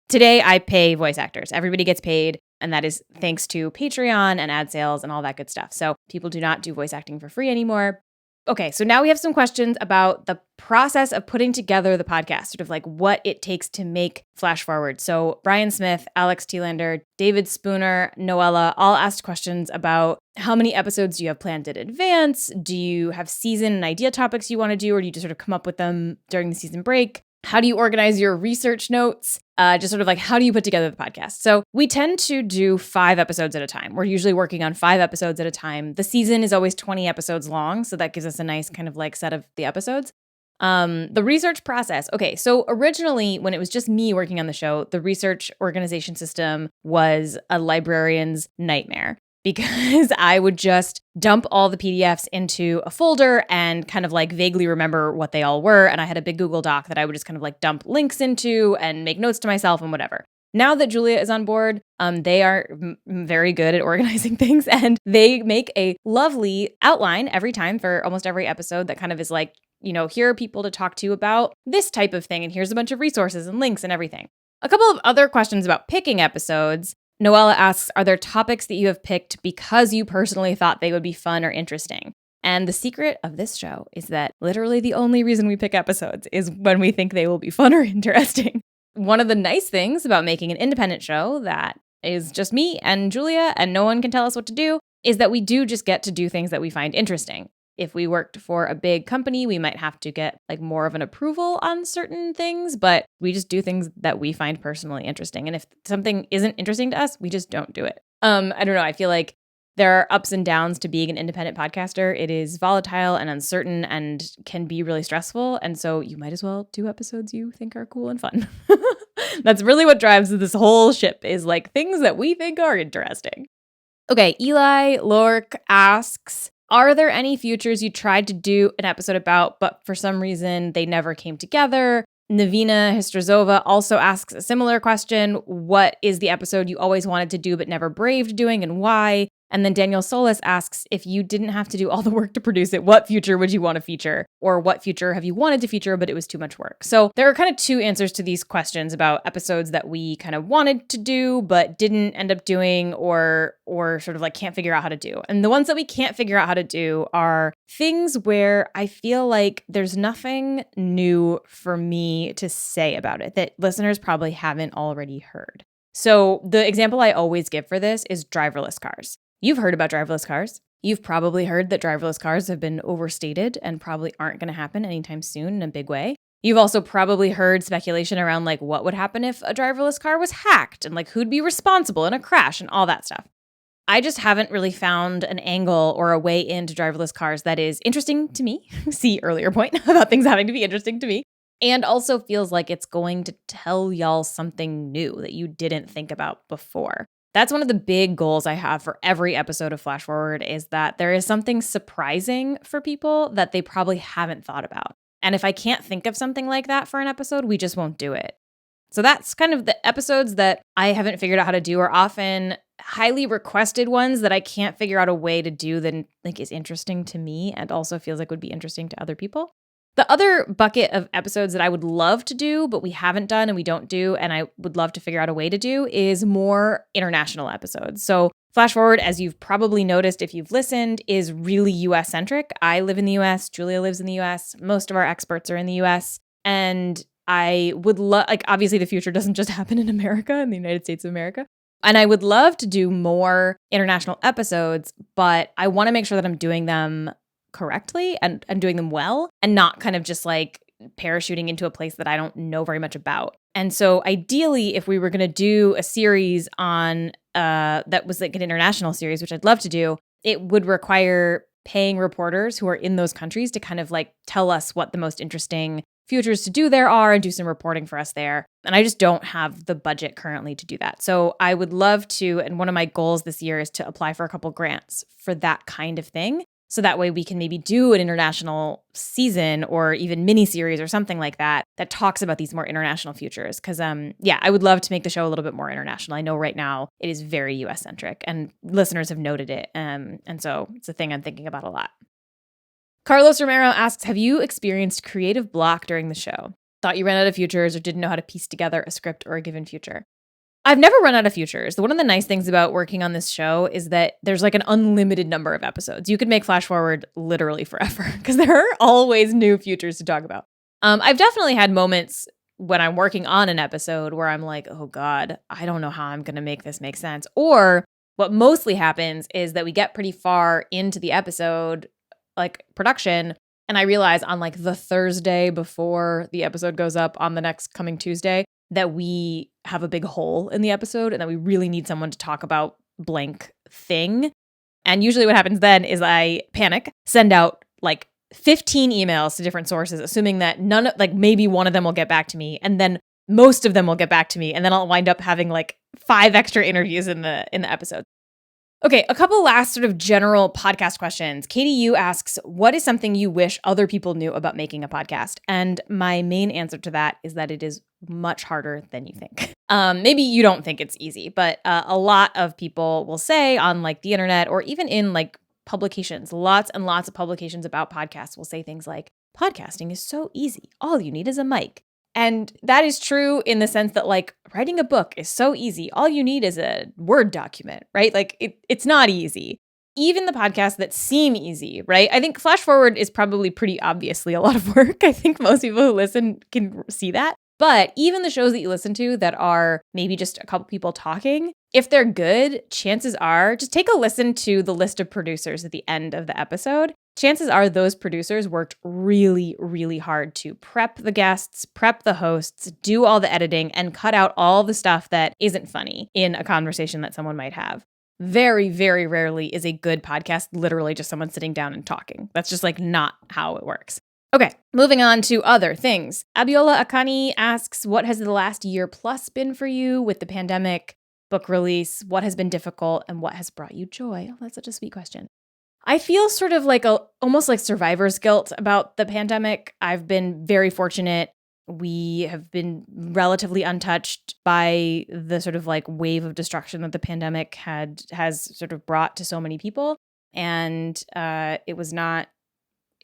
Today, I pay voice actors. Everybody gets paid, and that is thanks to Patreon and ad sales and all that good stuff. So people do not do voice acting for free anymore. Okay, so now we have some questions about the process of putting together the podcast, sort of like what it takes to make Flash Forward. So Brian Smith, Alex Thielander, David Spooner, Noella all asked questions about how many episodes do you have planned in advance? Do you have season and idea topics you want to do, or do you just sort of come up with them during the season break? How do you organize your research notes? Just sort of like, how do you put together the podcast? So we tend to do 5 episodes at a time. We're usually working on 5 episodes at a time. The season is always 20 episodes long, so that gives us a nice kind of like set of the episodes. The research process. Okay, so originally when it was just me working on the show, the research organization system was a librarian's nightmare, because I would just dump all the PDFs into a folder and kind of like vaguely remember what they all were. And I had a big Google Doc that I would just kind of like dump links into and make notes to myself and whatever. Now that Julia is on board, they are very good at organizing things, and they make a lovely outline every time for almost every episode that kind of is like, you know, here are people to talk to about this type of thing, and here's a bunch of resources and links and everything. A couple of other questions about picking episodes. Noella asks, are there topics that you have picked because you personally thought they would be fun or interesting? And the secret of this show is that literally the only reason we pick episodes is when we think they will be fun or interesting. One of the nice things about making an independent show that is just me and Julia and no one can tell us what to do is that we do just get to do things that we find interesting. If we worked for a big company, we might have to get like more of an approval on certain things, but we just do things that we find personally interesting. And if something isn't interesting to us, we just don't do it. I don't know. I feel like there are ups and downs to being an independent podcaster. It is volatile and uncertain and can be really stressful. And so you might as well do episodes you think are cool and fun. That's really what drives this whole ship, is like things that we think are interesting. Okay, Eli Lork asks, are there any futures you tried to do an episode about, but for some reason they never came together? Navina Histrazova also asks a similar question. What is the episode you always wanted to do but never braved doing, and why? And then Daniel Solis asks, if you didn't have to do all the work to produce it, what future would you want to feature? Or what future have you wanted to feature, but it was too much work? So there are kind of 2 answers to these questions about episodes that we kind of wanted to do, but didn't end up doing, or sort of like can't figure out how to do. And the ones that we can't figure out how to do are things where I feel like there's nothing new for me to say about it that listeners probably haven't already heard. So the example I always give for this is driverless cars. You've heard about driverless cars. You've probably heard that driverless cars have been overstated and probably aren't going to happen anytime soon in a big way. You've also probably heard speculation around like what would happen if a driverless car was hacked and like who'd be responsible in a crash and all that stuff. I just haven't really found an angle or a way into driverless cars that is interesting to me. See earlier point about things having to be interesting to me. And also feels like it's going to tell y'all something new that you didn't think about before. That's one of the big goals I have for every episode of Flash Forward is that there is something surprising for people that they probably haven't thought about. And if I can't think of something like that for an episode, we just won't do it. So that's kind of the episodes that I haven't figured out how to do are often highly requested ones that I can't figure out a way to do that like is interesting to me and also feels like would be interesting to other people. The other bucket of episodes that I would love to do, but we haven't done and we don't do, and I would love to figure out a way to do, is more international episodes. So Flash Forward, as you've probably noticed if you've listened, is really US-centric. I live in the US, Julia lives in the US, most of our experts are in the US, and I would love, like obviously the future doesn't just happen in America, in the United States of America, and I would love to do more international episodes, but I want to make sure that I'm doing them correctly and doing them well and not kind of just like parachuting into a place that I don't know very much about. And so ideally, if we were going to do a series on that was like an international series, which I'd love to do, it would require paying reporters who are in those countries to kind of like tell us what the most interesting futures to do there are and do some reporting for us there. And I just don't have the budget currently to do that. So I would love to, and one of my goals this year is to apply for a couple grants for that kind of thing. So that way we can maybe do an international season or even mini series or something like that that talks about these more international futures. Because, I would love to make the show a little bit more international. I know right now it is very US centric and listeners have noted it. And so it's a thing I'm thinking about a lot. Carlos Romero asks, have you experienced creative block during the show? Thought you ran out of futures or didn't know how to piece together a script or a given future? I've never run out of futures. One of the nice things about working on this show is that there's like an unlimited number of episodes. You could make Flash Forward literally forever because there are always new futures to talk about. I've definitely had moments when I'm working on an episode where I'm like, oh God, I don't know how I'm going to make this make sense. Or what mostly happens is that we get pretty far into the episode, like production, and I realize on like the Thursday before the episode goes up on the next coming Tuesday, that we have a big hole in the episode and that we really need someone to talk about blank thing. And usually what happens then is I panic, send out like 15 emails to different sources, assuming that maybe one of them will get back to me. And then most of them will get back to me. And then I'll wind up having like 5 extra interviews in the episode. Okay, a couple last sort of general podcast questions. Katie Yu asks, what is something you wish other people knew about making a podcast? And my main answer to that is that it is much harder than you think. Maybe you don't think it's easy, but a lot of people will say on like the internet or even in like publications, lots and lots of publications about podcasts will say things like, podcasting is so easy. All you need is a mic. And that is true in the sense that like writing a book is so easy. All you need is a Word document, right? Like it's not easy. Even the podcasts that seem easy, right? I think Flash Forward is probably pretty obviously a lot of work. I think most people who listen can see that. But even the shows that you listen to that are maybe just a couple people talking, if they're good, chances are, just take a listen to the list of producers at the end of the episode. Chances are those producers worked really, really hard to prep the guests, prep the hosts, do all the editing, and cut out all the stuff that isn't funny in a conversation that someone might have. Very, very rarely is a good podcast literally just someone sitting down and talking. That's just like not how it works. Okay, moving on to other things. Abiola Akani asks, what has the last year plus been for you with the pandemic, book release? What has been difficult and what has brought you joy? Oh, that's such a sweet question. I feel sort of like almost like survivor's guilt about the pandemic. I've been very fortunate. We have been relatively untouched by the sort of like wave of destruction that the pandemic has sort of brought to so many people. And it was not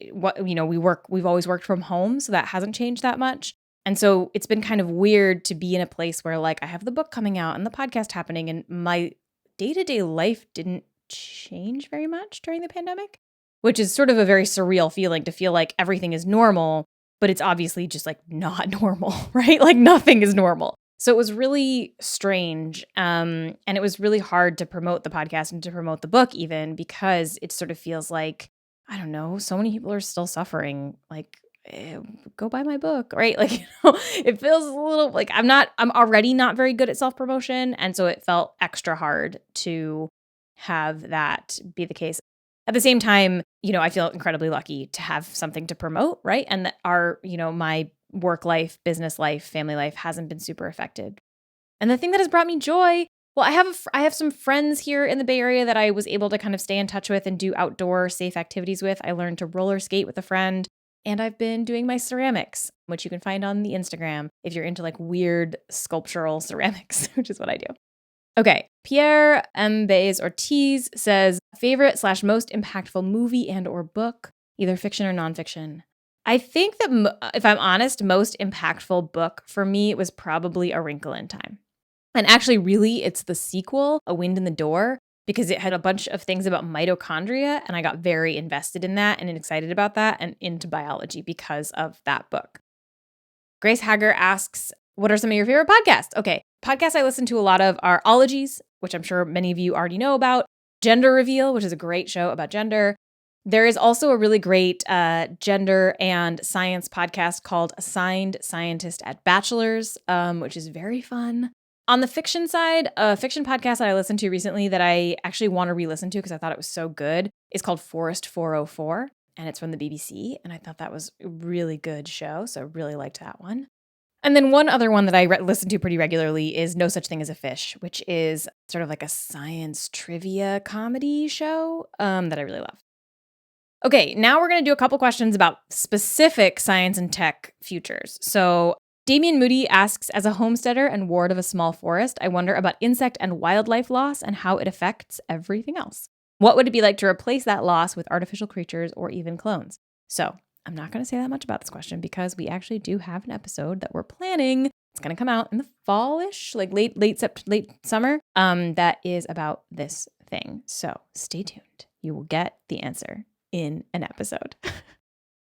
what, we've always worked from home, so that hasn't changed that much. And so it's been kind of weird to be in a place where like I have the book coming out and the podcast happening and my day-to-day life didn't change very much during the pandemic, which is sort of a very surreal feeling to feel like everything is normal, but it's obviously just like not normal, right? Like nothing is normal. So it was really strange. And it was really hard to promote the podcast and to promote the book even, because it sort of feels like, I don't know, so many people are still suffering. Like, go buy my book, right? Like, it feels a little like I'm already not very good at self-promotion. And so it felt extra hard to have that be the case. At the same time, I feel incredibly lucky to have something to promote, right? And that my work life, business life, family life hasn't been super affected. And the thing that has brought me joy, well, I have some friends here in the Bay Area that I was able to kind of stay in touch with and do outdoor safe activities with. I learned to roller skate with a friend, and I've been doing my ceramics, which you can find on the Instagram if you're into like weird sculptural ceramics, which is what I do. Okay, Pierre M. Baez Ortiz says, favorite/most impactful movie and or book, either fiction or nonfiction. I think that, if I'm honest, most impactful book for me was probably A Wrinkle in Time. And actually, really, it's the sequel, A Wind in the Door, because it had a bunch of things about mitochondria, and I got very invested in that and excited about that and into biology because of that book. Grace Hager asks, what are some of your favorite podcasts? Okay, podcasts I listen to a lot of are Ologies, which I'm sure many of you already know about, Gender Reveal, which is a great show about gender. There is also a really great gender and science podcast called Assigned Scientist at Bachelor's, which is very fun. On the fiction side, a fiction podcast that I listened to recently that I actually want to re-listen to because I thought it was so good is called Forest 404, and it's from the BBC, and I thought that was a really good show, so I really liked that one. And then one other one that I listen to pretty regularly is No Such Thing as a Fish, which is sort of like a science trivia comedy show that I really love. Okay, now we're going to do a couple questions about specific science and tech futures. So Damien Moody asks, as a homesteader and ward of a small forest, I wonder about insect and wildlife loss and how it affects everything else. What would it be like to replace that loss with artificial creatures or even clones? So I'm not going to say that much about this question because we actually do have an episode that we're planning. It's going to come out in the fall-ish, like late summer, that is about this thing. So stay tuned. You will get the answer in an episode.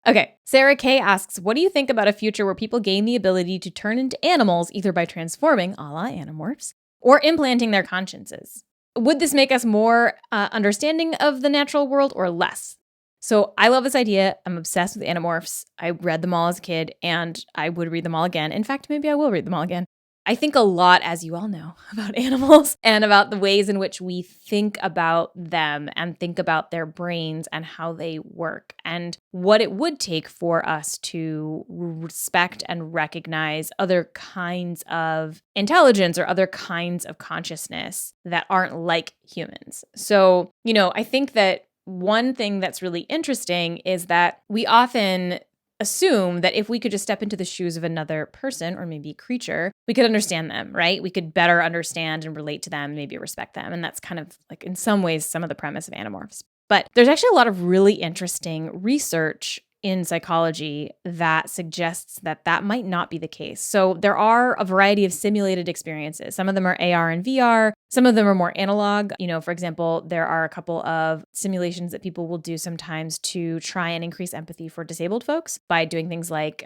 Okay, Sarah K asks, what do you think about a future where people gain the ability to turn into animals either by transforming, a la Animorphs, or implanting their consciences? Would this make us more understanding of the natural world or less? So I love this idea. I'm obsessed with Animorphs. I read them all as a kid, and I would read them all again. In fact, maybe I will read them all again. I think a lot, as you all know, about animals and about the ways in which we think about them and think about their brains and how they work and what it would take for us to respect and recognize other kinds of intelligence or other kinds of consciousness that aren't like humans. So, I think that one thing that's really interesting is that we often assume that if we could just step into the shoes of another person or maybe a creature, we could understand them, right? We could better understand and relate to them, maybe respect them. And that's kind of like, in some ways, some of the premise of Animorphs. But there's actually a lot of really interesting research in psychology that suggests that that might not be the case. So there are a variety of simulated experiences. Some of them are AR and VR. Some of them are more analog. For example, there are a couple of simulations that people will do sometimes to try and increase empathy for disabled folks by doing things like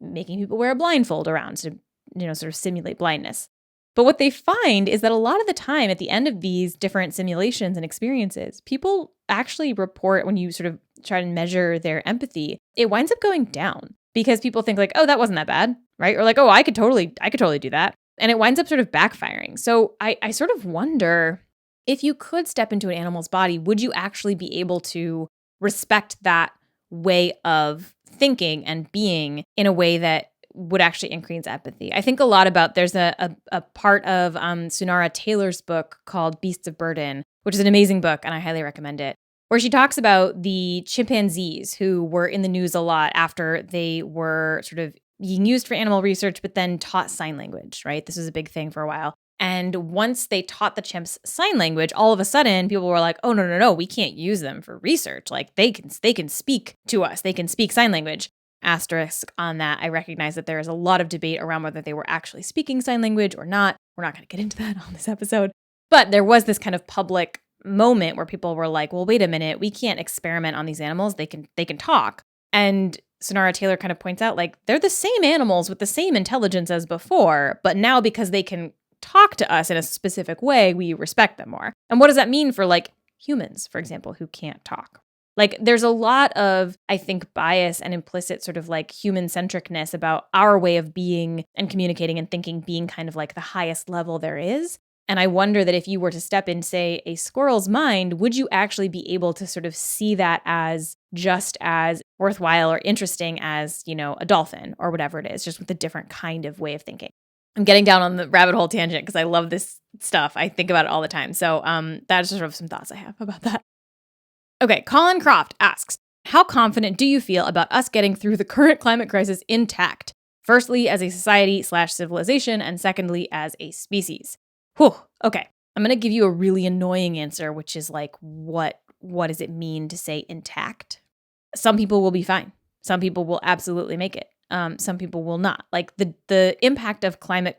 making people wear a blindfold around to, sort of simulate blindness. But what they find is that a lot of the time at the end of these different simulations and experiences, people actually report, when you sort of try to measure their empathy, it winds up going down because people think like, oh, that wasn't that bad, right? Or like, oh, I could totally do that. And it winds up sort of backfiring. So I sort of wonder, if you could step into an animal's body, would you actually be able to respect that way of thinking and being in a way that would actually increase empathy? I think a lot about, there's a part of Sunara Taylor's book called Beasts of Burden, which is an amazing book, and I highly recommend it, where she talks about the chimpanzees who were in the news a lot after they were sort of being used for animal research, but then taught sign language, right? This was a big thing for a while. And once they taught the chimps sign language, all of a sudden people were like, oh, no, we can't use them for research. Like they can speak to us. They can speak sign language. Asterisk on that, I recognize that there is a lot of debate around whether they were actually speaking sign language or not. We're not going to get into that on this episode. But there was this kind of public moment where people were like, well, wait a minute, we can't experiment on these animals. They can talk. And Sonara Taylor kind of points out, like, they're the same animals with the same intelligence as before, but now because they can talk to us in a specific way, we respect them more. And what does that mean for, like, humans, for example, who can't talk? Like, there's a lot of, I think, bias and implicit sort of like human-centricness about our way of being and communicating and thinking being kind of like the highest level there is. And I wonder that if you were to step in, say, a squirrel's mind, would you actually be able to sort of see that as just as worthwhile or interesting as, you know, a dolphin or whatever it is, just with a different kind of way of thinking? I'm getting down on the rabbit hole tangent because I love this stuff. I think about it all the time. So that's just sort of some thoughts I have about that. Okay, Colin Croft asks, how confident do you feel about us getting through the current climate crisis intact? Firstly, as a society/civilization, and secondly, as a species. Whew, okay. I'm going to give you a really annoying answer, which is like, what does it mean to say intact? Some people will be fine. Some people will absolutely make it. Some people will not. Like the impact of climate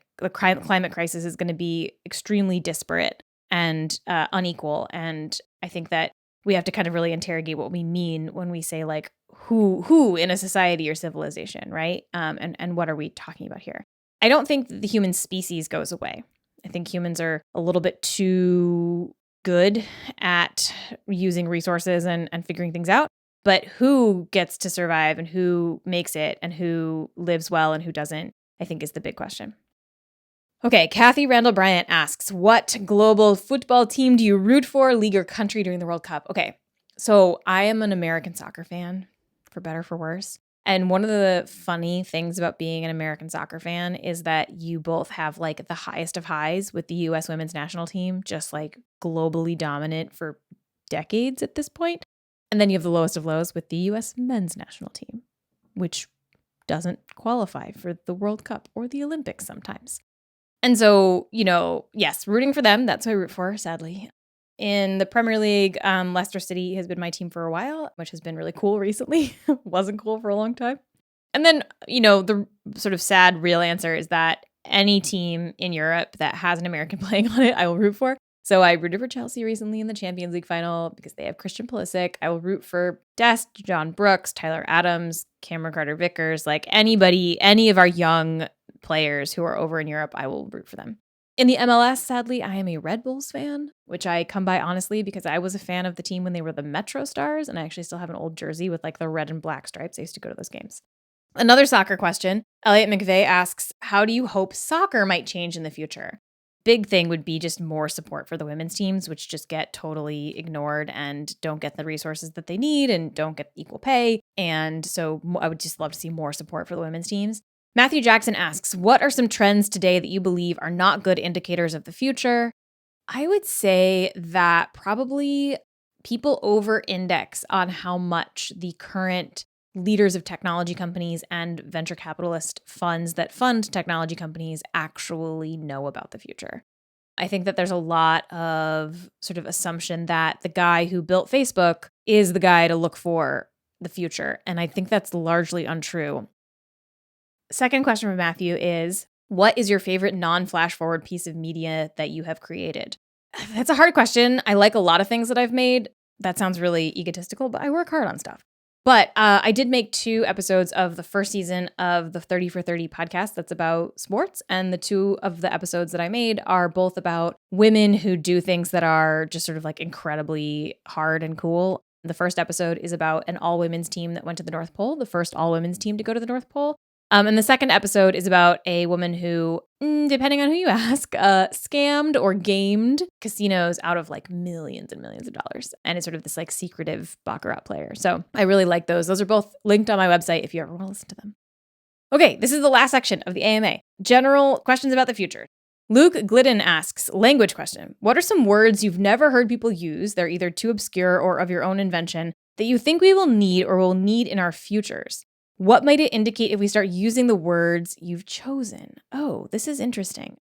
crisis is going to be extremely disparate and unequal. And I think that we have to kind of really interrogate what we mean when we say like who in a society or civilization, right? And what are we talking about here? I don't think the human species goes away. I think humans are a little bit too good at using resources and figuring things out. But who gets to survive and who makes it and who lives well and who doesn't, I think is the big question. Okay, Kathy Randall Bryant asks, what global football team do you root for, league or country during the World Cup? Okay, so I am an American soccer fan, for better or for worse. And one of the funny things about being an American soccer fan is that you both have like the highest of highs with the U.S. women's national team, just like globally dominant for decades at this point. And then you have the lowest of lows with the U.S. men's national team, which doesn't qualify for the World Cup or the Olympics sometimes. And so, you know, yes, rooting for them. That's who I root for, sadly. In the Premier League, Leicester City has been my team for a while, which has been really cool recently. Wasn't cool for a long time. And then, you know, the sort of sad real answer is that any team in Europe that has an American playing on it, I will root for. So I rooted for Chelsea recently in the Champions League final because they have Christian Pulisic. I will root for Dest, John Brooks, Tyler Adams, Cameron Carter-Vickers, like anybody, any of our young players who are over in Europe, I will root for them. In the MLS, sadly, I am a Red Bulls fan, which I come by honestly because I was a fan of the team when they were the Metro Stars, and I actually still have an old jersey with like the red and black stripes. I used to go to those games. Another soccer question. Elliot McVeigh asks, how do you hope soccer might change in the future? Big thing would be just more support for the women's teams, which just get totally ignored and don't get the resources that they need and don't get equal pay. And so I would just love to see more support for the women's teams. Matthew Jackson asks, what are some trends today that you believe are not good indicators of the future? I would say that probably people over-index on how much the current leaders of technology companies and venture capitalist funds that fund technology companies actually know about the future. I think that there's a lot of sort of assumption that the guy who built Facebook is the guy to look for the future. And I think that's largely untrue. Second question from Matthew is, what is your favorite non-flash forward piece of media that you have created? That's a hard question. I like a lot of things that I've made. That sounds really egotistical, but I work hard on stuff. But I did make 2 episodes of the first season of the 30 for 30 podcast that's about sports. And the 2 of the episodes that I made are both about women who do things that are just sort of like incredibly hard and cool. The first episode is about an all-women's team that went to the North Pole, the first all-women's team to go to the North Pole. And the second episode is about a woman who, depending on who you ask, scammed or gamed casinos out of like millions and millions of dollars. And it's sort of this like secretive baccarat player. So I really like those. Those are both linked on my website if you ever want to listen to them. Okay, this is the last section of the AMA. General questions about the future. Luke Glidden asks, language question. What are some words you've never heard people use? They're either too obscure or of your own invention that you think we will need or will need in our futures. What might it indicate if we start using the words you've chosen? Oh, this is interesting.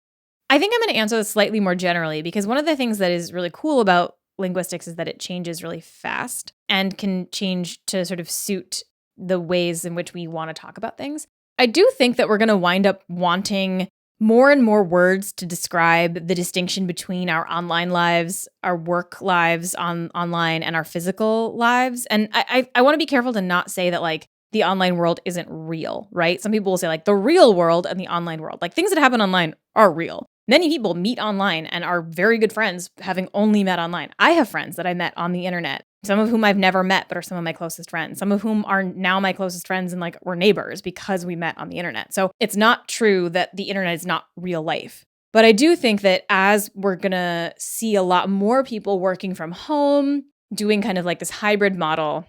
I think I'm going to answer this slightly more generally because one of the things that is really cool about linguistics is that it changes really fast and can change to sort of suit the ways in which we want to talk about things. I do think that we're going to wind up wanting more and more words to describe the distinction between our online lives, our work lives online, and our physical lives. And I want to be careful to not say that like the online world isn't real, right? Some people will say like the real world and the online world. Like things that happen online are real. Many people meet online and are very good friends having only met online. I have friends that I met on the internet, some of whom I've never met but are some of my closest friends, some of whom are now my closest friends and like we're neighbors because we met on the internet. So it's not true that the internet is not real life. But I do think that as we're going to see a lot more people working from home, doing kind of like this hybrid model,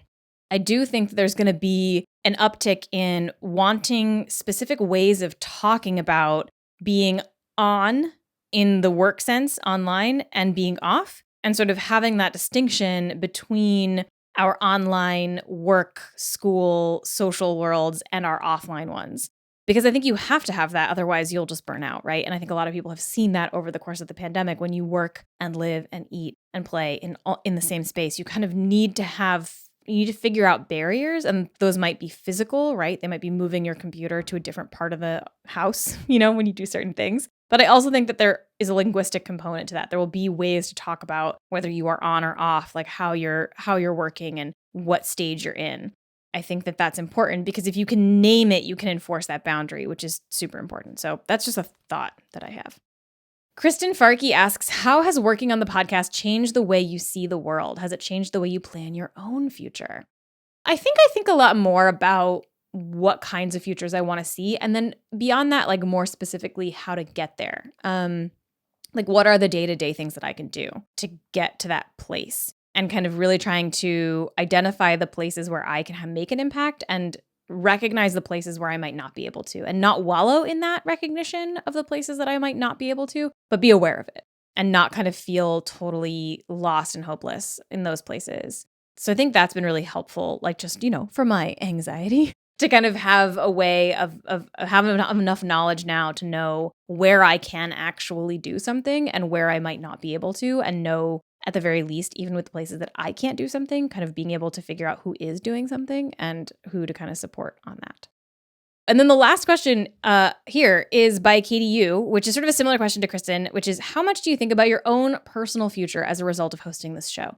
I do think that there's going to be an uptick in wanting specific ways of talking about being on in the work sense online and being off, and sort of having that distinction between our online work, school, social worlds and our offline ones. Because I think you have to have that, otherwise you'll just burn out, right? And I think a lot of people have seen that over the course of the pandemic. When you work and live and eat and play in the same space, you kind of need to figure out barriers, and those might be physical, right? They might be moving your computer to a different part of the house, when you do certain things. But I also think that there is a linguistic component to that. There will be ways to talk about whether you are on or off, like how you're working and what stage you're in. I think that that's important because if you can name it, you can enforce that boundary, which is super important. So that's just a thought that I have. Kristen Farkey asks, how has working on the podcast changed the way you see the world? Has it changed the way you plan your own future? I think a lot more about what kinds of futures I want to see. And then beyond that, like more specifically, how to get there. Like what are the day-to-day things that I can do to get to that place? And kind of really trying to identify the places where I can make an impact and recognize the places where I might not be able to, and not wallow in that recognition of the places that I might not be able to, but be aware of it and not kind of feel totally lost and hopeless in those places. So I think that's been really helpful, like just, for my anxiety to kind of have a way of having enough knowledge now to know where I can actually do something and where I might not be able to, and know at the very least, even with the places that I can't do something, kind of being able to figure out who is doing something and who to kind of support on that. And then the last question here is by Katie Yu, which is sort of a similar question to Kristen, which is, how much do you think about your own personal future as a result of hosting this show?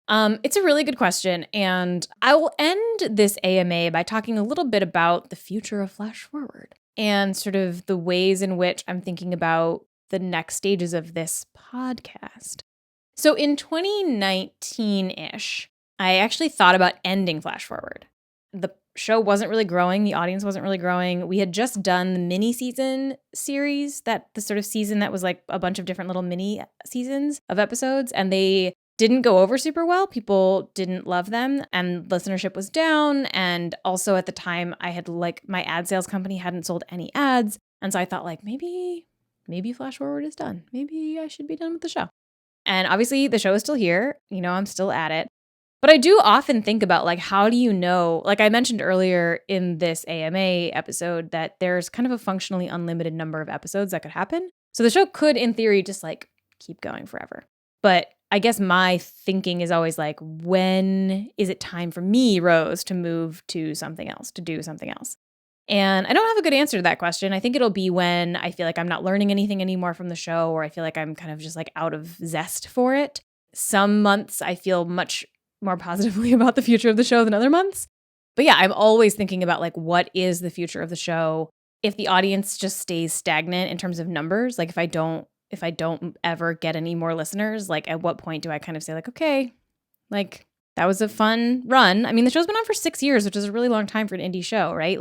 It's a really good question, and I will end this AMA by talking a little bit about the future of Flash Forward and sort of the ways in which I'm thinking about the next stages of this podcast. So in 2019-ish, I actually thought about ending Flash Forward. The show wasn't really growing. The audience wasn't really growing. We had just done the mini season series, the sort of season that was like a bunch of different little mini seasons of episodes, and they didn't go over super well. People didn't love them, and listenership was down. And also at the time, I had my ad sales company hadn't sold any ads. And so I thought maybe Flash Forward is done. Maybe I should be done with the show. And obviously the show is still here. I'm still at it. But I do often think about how do you know, like I mentioned earlier in this AMA episode, that there's kind of a functionally unlimited number of episodes that could happen. So the show could, in theory, just keep going forever. But I guess my thinking is always when is it time for me, Rose, to move to something else, to do something else? And I don't have a good answer to that question. I think it'll be when I feel like I'm not learning anything anymore from the show, or I feel like I'm kind of just out of zest for it. Some months I feel much more positively about the future of the show than other months. But yeah, I'm always thinking about what is the future of the show? If the audience just stays stagnant in terms of numbers, if I don't ever get any more listeners, at what point do I kind of say okay, that was a fun run. I mean, the show's been on for 6 years, which is a really long time for an indie show, right?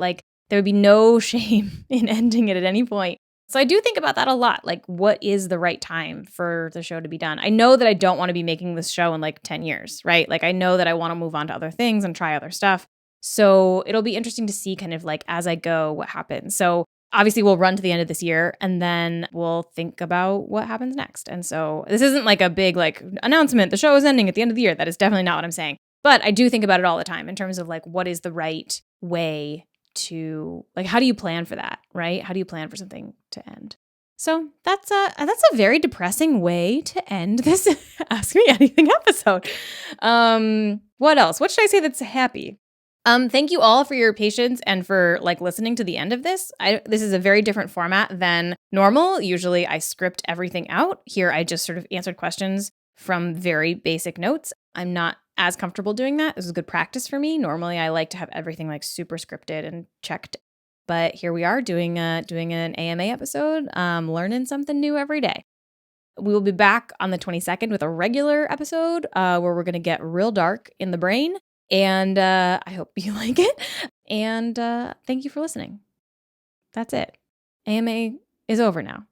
There would be no shame in ending it at any point. So I do think about that a lot. What is the right time for the show to be done? I know that I don't want to be making this show in 10 years, right? I know that I want to move on to other things and try other stuff. So it'll be interesting to see kind of as I go, what happens. So obviously we'll run to the end of this year and then we'll think about what happens next. And so this isn't a big announcement. The show is ending at the end of the year. That is definitely not what I'm saying. But I do think about it all the time in terms of what is the right way to how do you plan for that, right? How do you plan for something to end? So that's a very depressing way to end this Ask Me Anything episode. What else? What should I say that's happy? Thank you all for your patience and for listening to the end of this. This is a very different format than normal. Usually I script everything out. Here I just sort of answered questions from very basic notes. I'm not as comfortable doing that. This is good practice for me. Normally, I like to have everything like super scripted and checked. But here we are doing an AMA episode, learning something new every day. We will be back on the 22nd with a regular episode where we're going to get real dark in the brain. And I hope you like it. And thank you for listening. That's it. AMA is over now.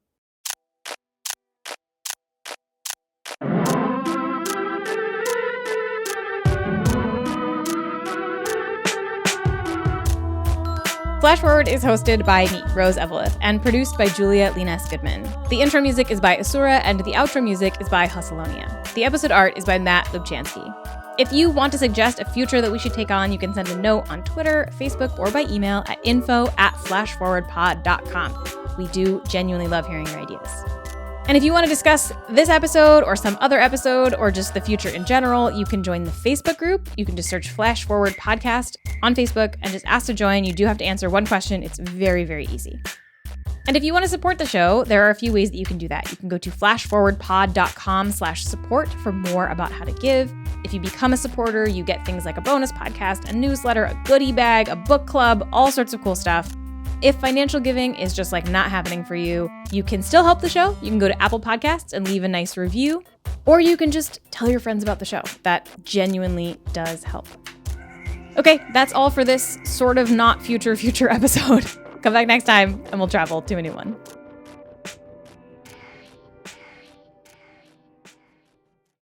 Flash Forward is hosted by me, Rose Eveleth, and produced by Julia Lines Goodman. The intro music is by Asura, and the outro music is by Hustleonia. The episode art is by Matt Lubchansky. If you want to suggest a future that we should take on, you can send a note on Twitter, Facebook, or by email at info@flashforwardpod.com. We do genuinely love hearing your ideas. And if you want to discuss this episode or some other episode or just the future in general, you can join the Facebook group. You can just search Flash Forward Podcast on Facebook and just ask to join. You do have to answer one question. It's very, very easy. And if you want to support the show, there are a few ways that you can do that. You can go to flashforwardpod.com/support for more about how to give. If you become a supporter, you get things like a bonus podcast, a newsletter, a goodie bag, a book club, all sorts of cool stuff. If financial giving is just like not happening for you, you can still help the show. You can go to Apple Podcasts and leave a nice review, or you can just tell your friends about the show. That genuinely does help. Okay, that's all for this sort of not future episode. Come back next time and we'll travel to a new one.